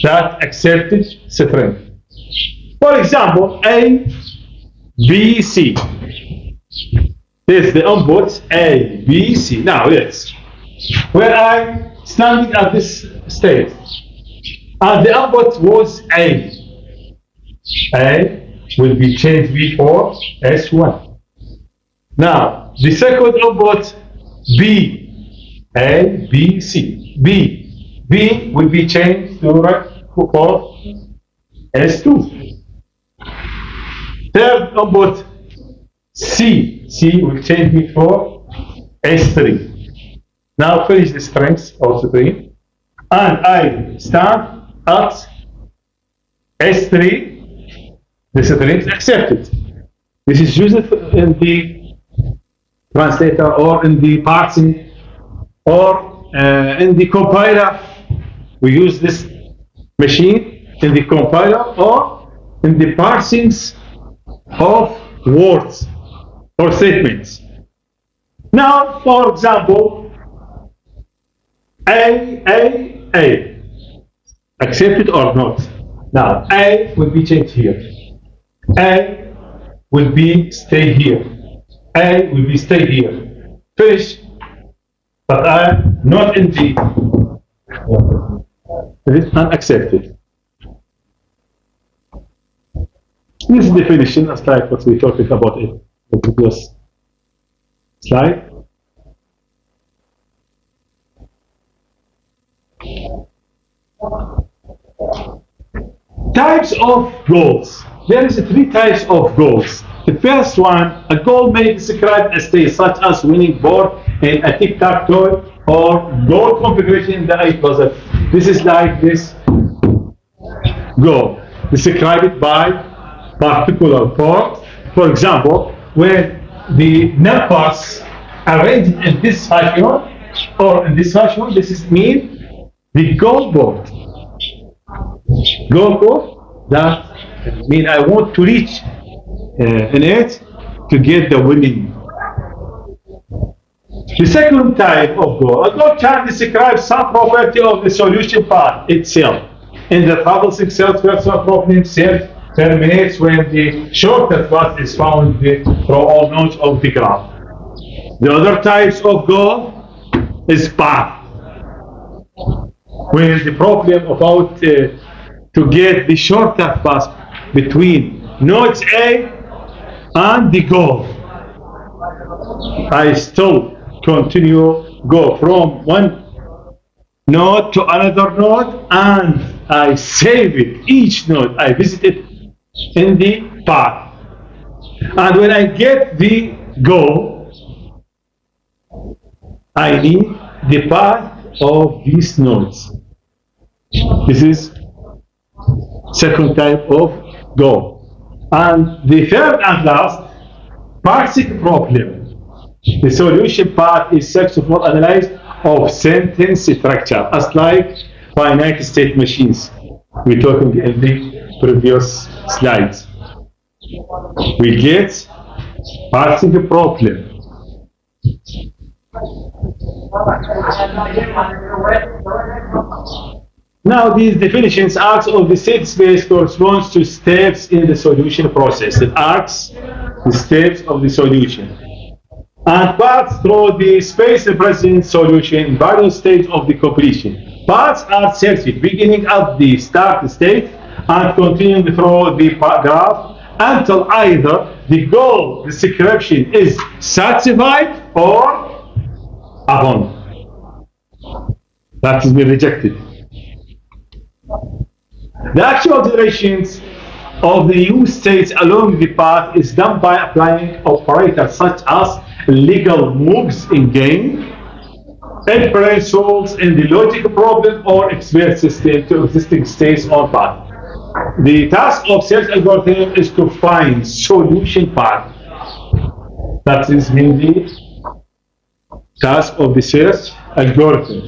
S1: that accepted string. For example, A, B, C. This is the input A, B, C. Now, yes. When I'm standing at this state, and the output was A. A will be changed before S1. Now, the second output B. A, B, C. B. B will be changed to for S2. Third output C. C will change before S3. Now finish the strings of the string. And I start at S3, the string is accepted. This is used in the translator or in the parsing or in the compiler. We use this machine in the compiler or in the parsings of words or statements. Now, for example, A A. Accept it or not. Now, A will be changed here. A will be stay here. A will be stay here. Finish. But I'm not in D. It is unaccepted. This definition is like what we talked about in the previous slide. Types of goals. There is 3 types of goals. The first one, a goal may describe a state such as winning board in a tic-tac-toe or goal configuration in the A puzzle. This is like this goal. Describe it by particular board. For example, when the numbers arranged in this fashion or in this fashion, this is mean the goal board. Goal board, that mean I want to reach in it to get the winning. The second type of goal, a goal can describe some property of the solution part itself. In the traversing cells, personal problem self terminates when the shortest path is found through all nodes of the graph. The other types of goal is path. When the problem about to get the shortest path between nodes A and the goal. I still continue, go from one node to another node, and I save it. Each node I visit it in the path. And when I get the goal, I need the path of these nodes. This is second type of goal. And the third and last, parsing problem. The solution part is successful analysis of sentence structure, as like finite state machines we talked in the previous slides. We get parsing problem. Now these definitions, arcs of the state space corresponds to steps in the solution process. It arcs the steps of the solution and paths through the space present solution in various stages of the completion. Paths are searched beginning at the start state and continuing through the graph until either the goal description is satisfied or abandoned. That has been rejected. The actual generations of the new states along the path is done by applying operators such as legal moves in game, inference rules in the logic problem, or expert system to existing states on path. The task of search algorithm is to find solution path. That is mainly task of the search algorithm.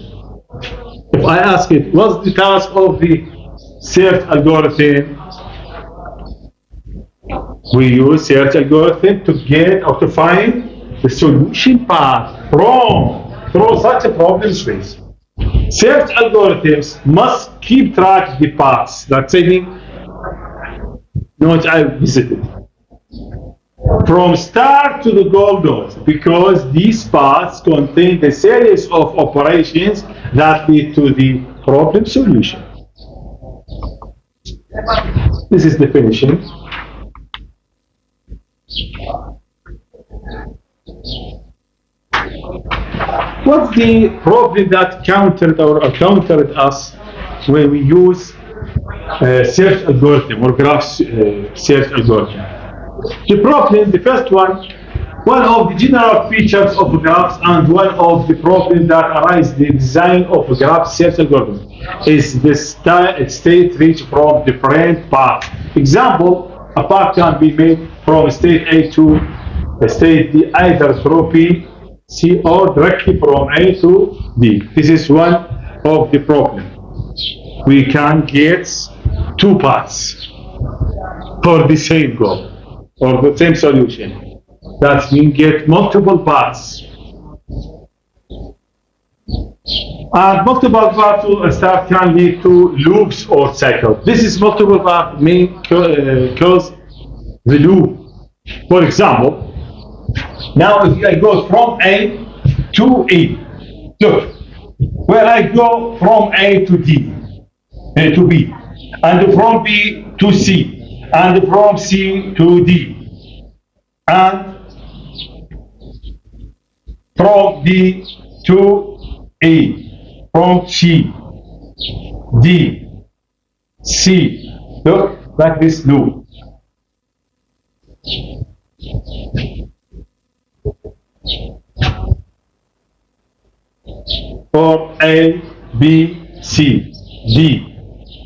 S1: If I ask it, what's the task of the search algorithm? We use search algorithm to get or to find the solution path through such a problem space. Search algorithms must keep track of the paths that saying nodes I visited from start to the goal node, because these paths contain the series of operations that lead to the problem solution. This is definition. What's the problem that countered us when we use search algorithm or graph search algorithm? The problem, the first one of the general features of graphs and one of the problems that arise the design of a graph search algorithm is the state reach from different paths. Example, a path can be made from state A to state D either through B, C, or directly from A to D. This is one of the problems. We can get 2 paths for the same goal or the same solution. That means get multiple paths. And multiple path to start can lead to loops or cycles. This is multiple path main cause the loop. For example, now if I go from A to E, look, when I go from A to D, to B, and from B to C, and from C to D, and from D to E, from C, D, C, look, like this loop. Or A, B, C, D.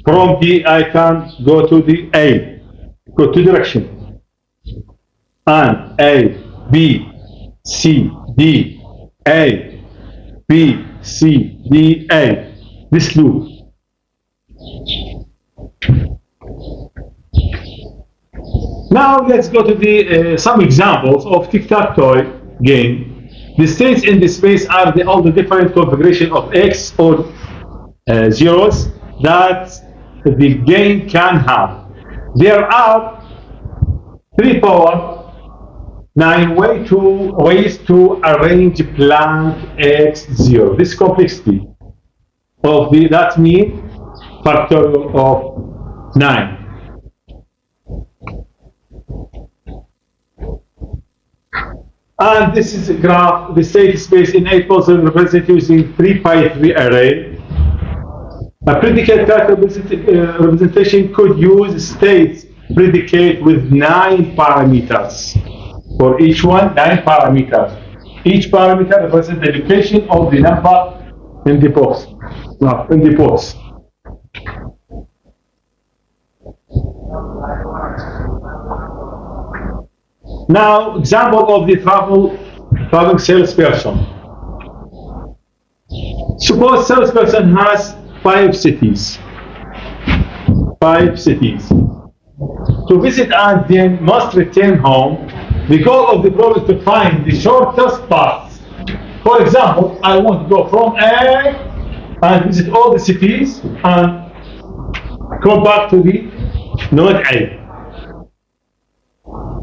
S1: From D, I can go to the A, go to direction. And A, B, C, D, A, B, C, D, A. This loop. Now let's go to the some examples of tic-tac-toe game. The states in the space are all the different configuration of X or zeros that the game can have. There are 3 power 9 ways to arrange blank X0. This complexity of the, that means factorial of 9. And this is a graph, the state space in 8 pulses represented using 3 by 3 array. A predicate character representation could use states predicate with 9 parameters. For each one, 9 parameters. Each parameter represents the location of the number in the box. In the box. Now, example of the traveling salesperson. Suppose salesperson has 5 cities. 5 cities. To visit and then must return home. The goal of the problem is to find the shortest path. For example, I want to go from A and visit all the cities and go back to the node A.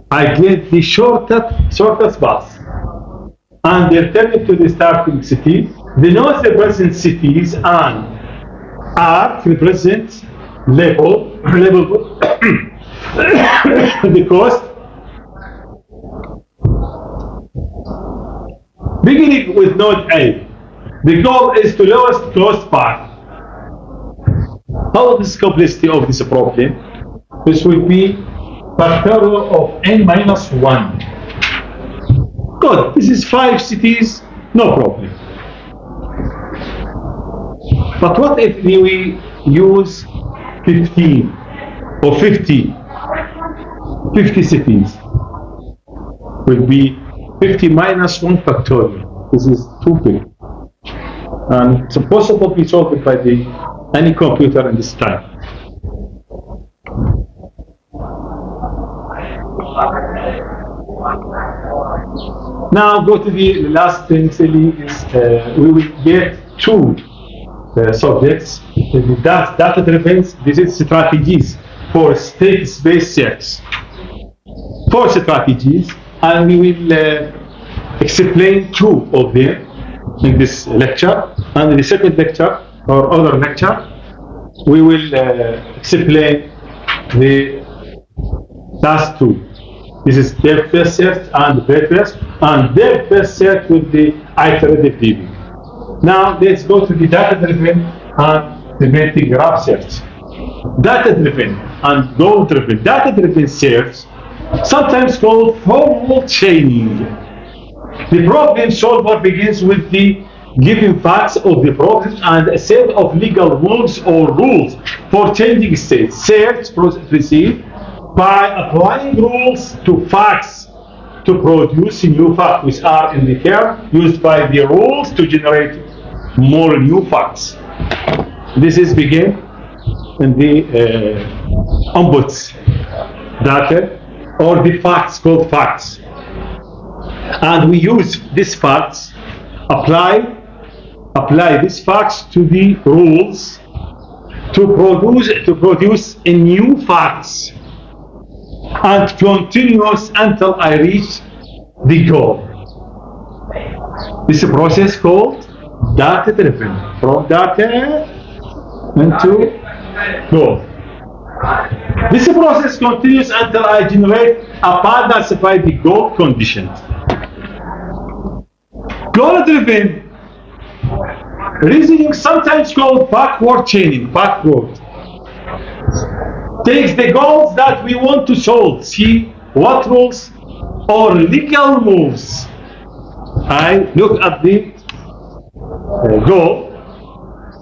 S1: I get the shortest path and return it to the starting city. The nodes represent cities and arc represents level the cost. Beginning with node A, the goal is to lowest cost path. How is the complexity of this problem? This will be factorial of n minus 1. Good. This is 5 cities, no problem. But what if we use 15 or 50? 50 cities will be 50 minus 1 factorial. This is too big. And it's impossible to be solved by any computer in this time. Now go to the last thing, is we will get 2 subjects. That's data-driven visit strategies for state space search. 4 strategies, and we will explain 2 of them in this lecture. And in the second lecture or other lecture, we will explain the last 2. This is depth first search and breadth first, and depth first search with the iterative DB. Now let's go to the data-driven and the graph search. Data-driven and goal-driven. Data-driven search, sometimes called formal chaining. The problem solver begins with the given facts of the problem and a set of legal rules or rules for changing states. Search proceed by applying rules to facts to produce new facts, which are in the term used by the rules to generate more new facts. This is begin in the inputs data or the facts called facts, and we use these facts, apply apply these facts to the rules to produce a new facts and continuous until I reach the goal. This process called data driven, from data into goal. This process continues until I generate a path that satisfies the goal condition. Goal driven reasoning, sometimes called backward chaining, backward, takes the goals that we want to solve, see what rules or legal moves. I look at the goal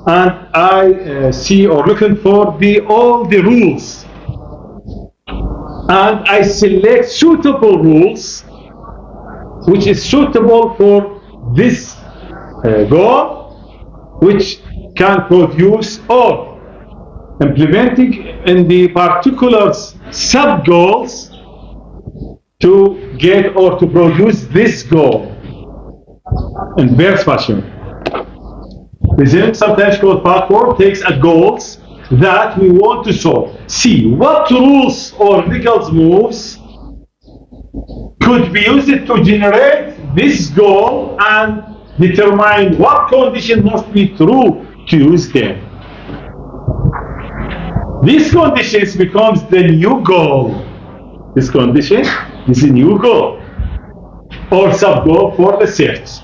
S1: and I see or looking for all the rules, and I select suitable rules which is suitable for this goal, which can produce or implementing in the particular sub goals to get or to produce this goal in verse fashion. Reasoning, sometimes called backward, takes a goals that we want to solve. See what rules or legal moves could be used to generate this goal and determine what condition must be true to use them. These conditions becomes the new goal. This condition is a new goal or sub goal for the search.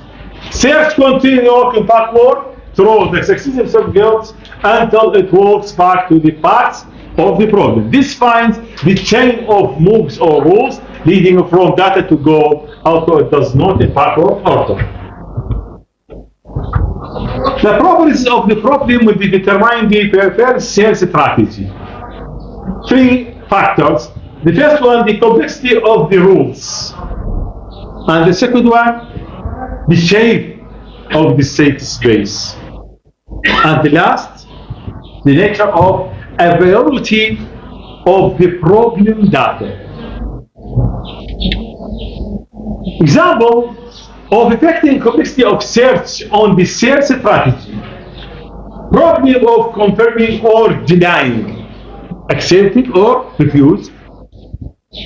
S1: Search continues working backward through the successive sub-goals until it works back to the facts of the problem. This finds the chain of moves or rules leading from data to goal, although it does not in backward order. The properties of the problem will be determined the preferred sales strategy. 3 factors. The first one, the complexity of the rules. And the second one, the shape of the state space. And the last, the nature of availability of the problem data. Example of affecting complexity of search on the search strategy. Problem of confirming or denying, accepting or refuse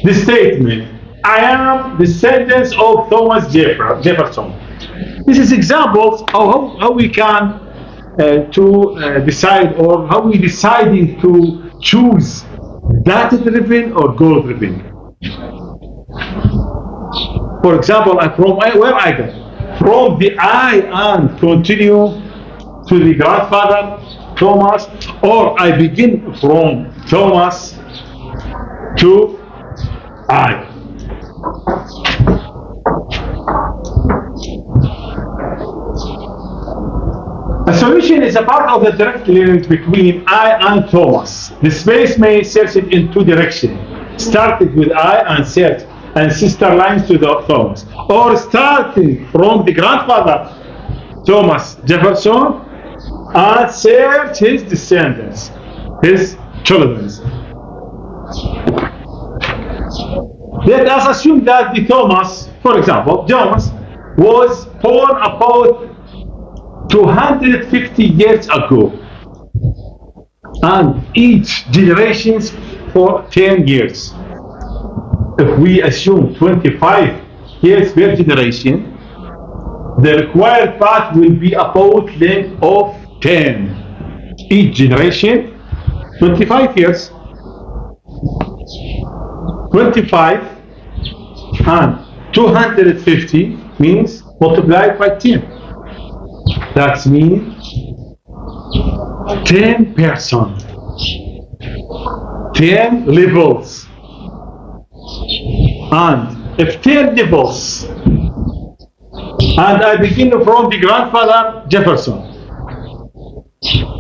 S1: the statement, I am the descendant of Thomas Jefferson. This is examples of how we can decide, or how we deciding to choose data-driven or goal-driven. For example, where I go? From the I and continue to the grandfather Thomas, or I begin from Thomas to I. A solution is a part of the direct link between I and Thomas. The space may search it in 2 directions, starting with I and search and sister lines to the Thomas, or starting from the grandfather Thomas Jefferson and search his descendants, his children. Let us assume that the Thomas, for example, Thomas was born about 250 years ago, and each generation for 10 years. If we assume 25 years per generation, the required path will be about length of 10. Each generation, 25 years. 25 and 250 means multiplied by 10. That means 10 persons, 10 levels. And if 10 levels, and I begin from the grandfather Jefferson,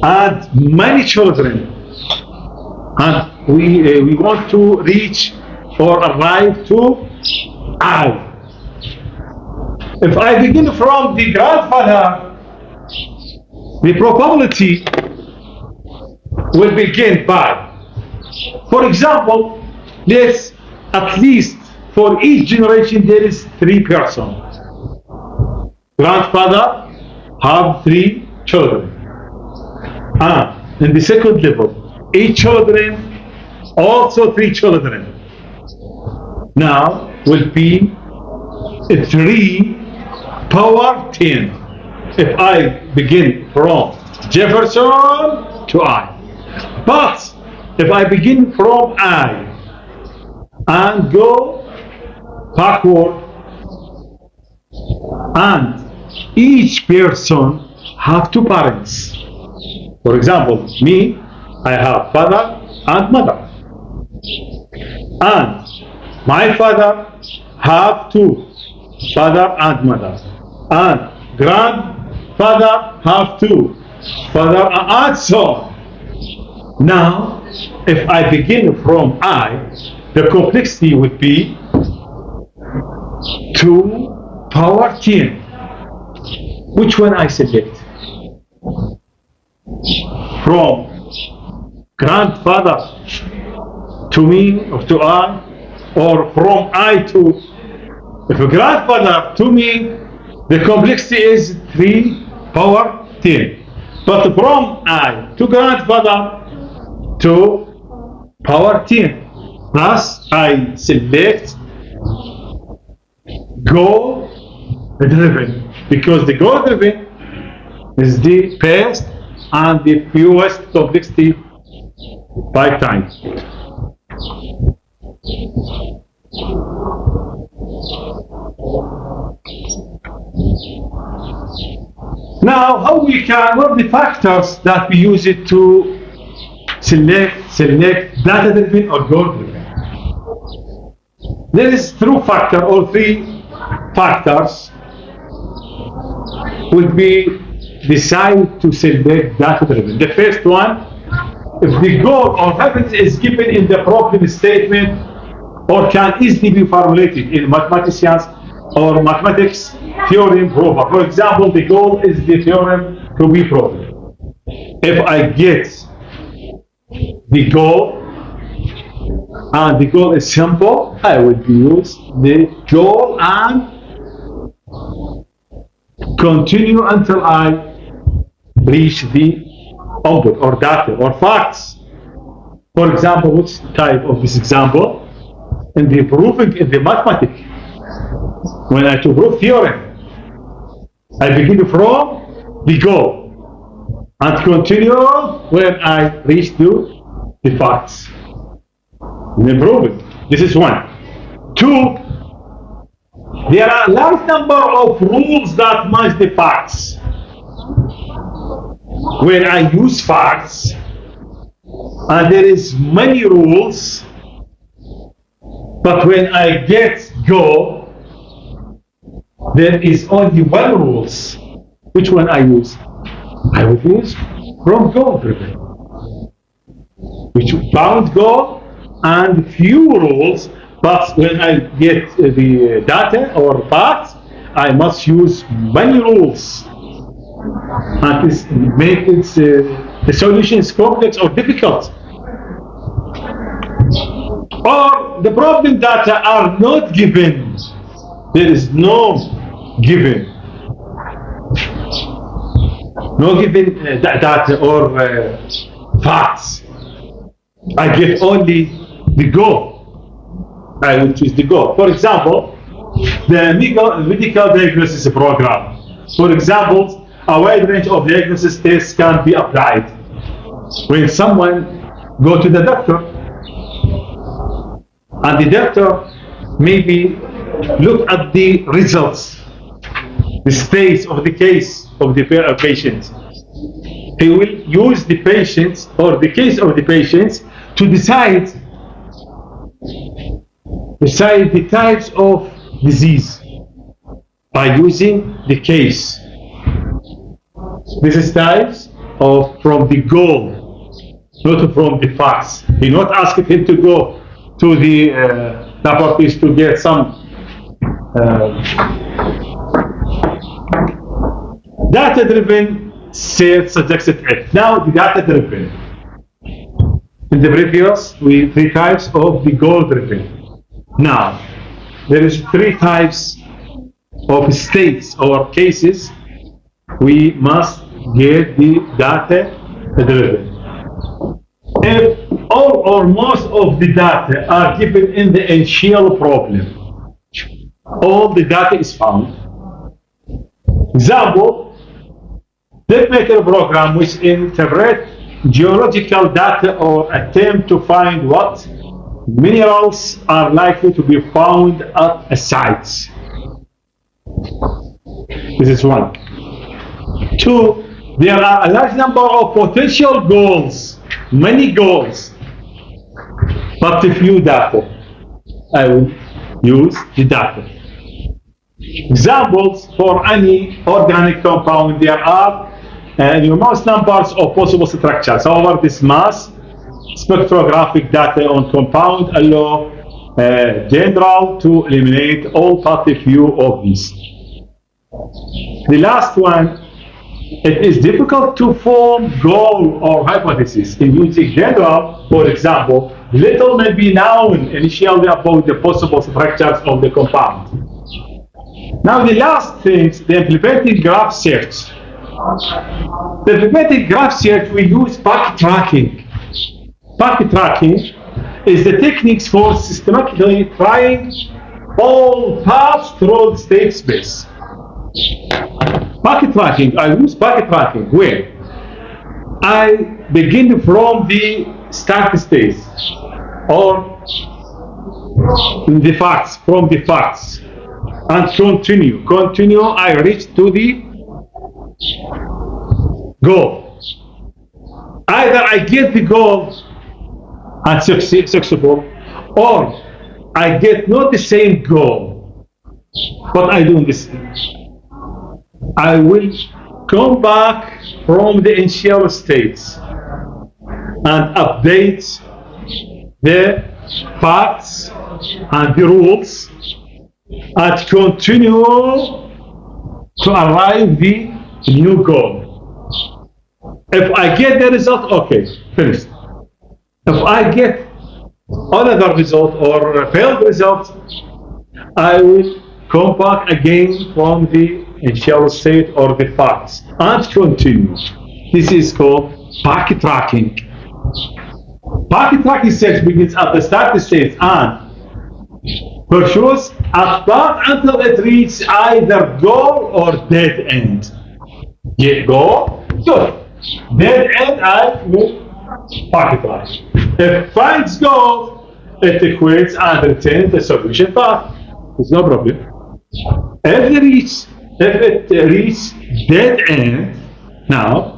S1: and many children, and we want to reach or arrive to I. If I begin from the grandfather, the probability will begin by, for example, let's at least for each generation there is 3 persons. Grandfather, have 3 children. And in the second level, 8 children, also 3 children. Now will be 3 power 10. If I begin from Jefferson to I. But if I begin from I and go backward, and each person have 2 parents. For example, me, I have father and mother. And my father have 2, father and mother. And grandfather have 2, father and son. Now, if I begin from I, the complexity would be 2 power 10. Which one I select? From grandfather to me or to I, or from I to, if a grandfather to me, the complexity is 3 power 10. But from I to grandfather to power 10. Thus, I select goal-driven, because the goal-driven is the best and the fewest complexity by time. Now, what are the factors that we use it to select data-driven or goal-driven? There is 3 factors or 3 factors would be decide to select data-driven. The first one, if the goal or happiness is given in the problem statement or can easily be formulated in mathematicians or mathematics theorem prover. For example, the goal is the theorem to be proven. If I get the goal and the goal is simple, I will use the goal and continue until I reach the output or data or facts. For example, which type of this example? In the proving in the mathematics, when I to prove theorem, I begin from the goal and continue when I reach to the facts. Then prove it. This is 1. 2. There are a large number of rules that match the facts. When I use facts, and there is many rules, but when I get go, there is only 1 rules. Which one I use? I would use from goal-driven, which bound goal and few rules. But when I get the data or facts, I must use many rules, and this makes the solutions complex or difficult. Or the problem data are not given. There is no given data or facts. I get only the goal. I will choose the goal. For example, the medical diagnosis program. For example, a wide range of diagnosis tests can be applied. When someone go to the doctor, and the doctor maybe look at the results, the stage of the case of the patient. He will use the patients or the case of the patients to decide the types of disease by using the case. This is types of from the goal, not from the facts. He not asked him to go to the laboratories to get some data-driven sales suggested it. Now the data-driven. In the previous, 3 types of the goal-driven. Now, there is 3 types of states or cases we must get the data driven. If all or most of the data are given in the initial problem, all the data is found. Example, let's make a program which interprets geological data or attempt to find what minerals are likely to be found at a site. This is one. Two, there are a large number of potential goals, many goals, but few data. I will use the data. Examples for any organic compound, there are enormous numbers of possible structures. However, this mass spectrographic data on compound allow general to eliminate all but a few of these. The last one, it is difficult to form goal or hypothesis in using general. For example, little may be known initially about the possible structures of the compound. Now the last thing, the implementing graph search. The implementing graph search, we use packet tracking. Packet tracking is the techniques for systematically trying all paths through the state space. Packet tracking, I use packet tracking where I begin from the start state or the facts, from the facts, and continue, I reach to the goal. Either I get the goal and successful, or I get not the same goal, but I do this. I will come back from the initial states and update the facts and the rules and continue to arrive the new goal. If I get the result, okay, finished. If I get another result or failed result, I will come back again from the initial state or the facts and continue. This is called packet tracking. Packet tracking search begins at the start state and pursues a path until it reaches either goal or dead end. Get goal, good. Dead end, I will packet track. If finds goal, it equates and retains the solution path. There's no problem. If it reaches dead end, now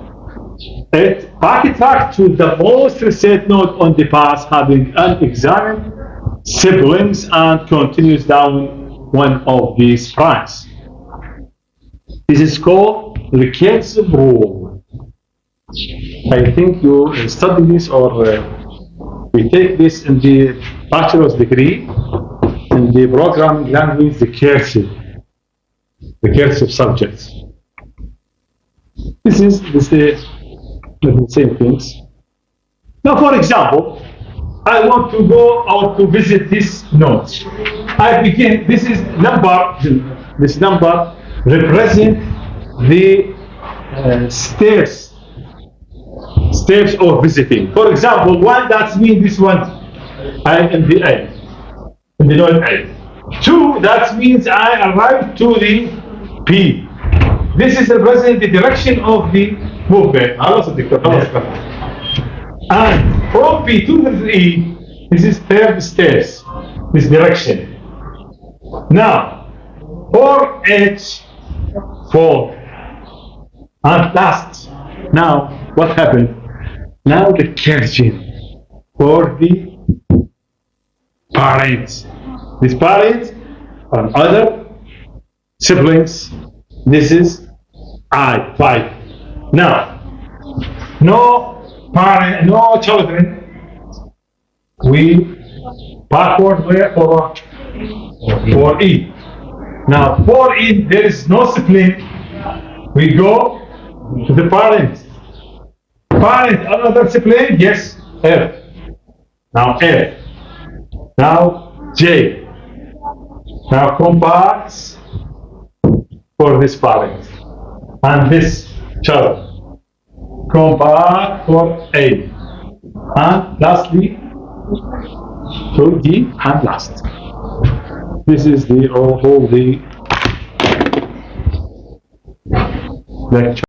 S1: it packet tracks to the most recent node on the path having unexamined siblings and continues down one of these branches. This is called recursive rule. I think you study this or we take this in the bachelor's degree in the programming language, the recursive subjects. This is the same things. Now, for example, I want to go out to visit this node. I begin. This number represent the steps of visiting. For example, one, that means this one, I am in the A, in the node A. Two, that means I arrived to the P. This is represent the direction of the movement. And from P to the E, this is third steps, this direction. Now, for H, 4. And last, now, what happened? Now the recursion for the parents. These parents and other siblings, this is I, 5. Now, no parent, no children, we backward where for E. Now, for E, there is no sibling, we go to the parent. Parent, another sibling, yes, F. Now F. Now J. Now come back for this parent. and this child. Come back for A. And lastly, to D and last. This is the all the lecture.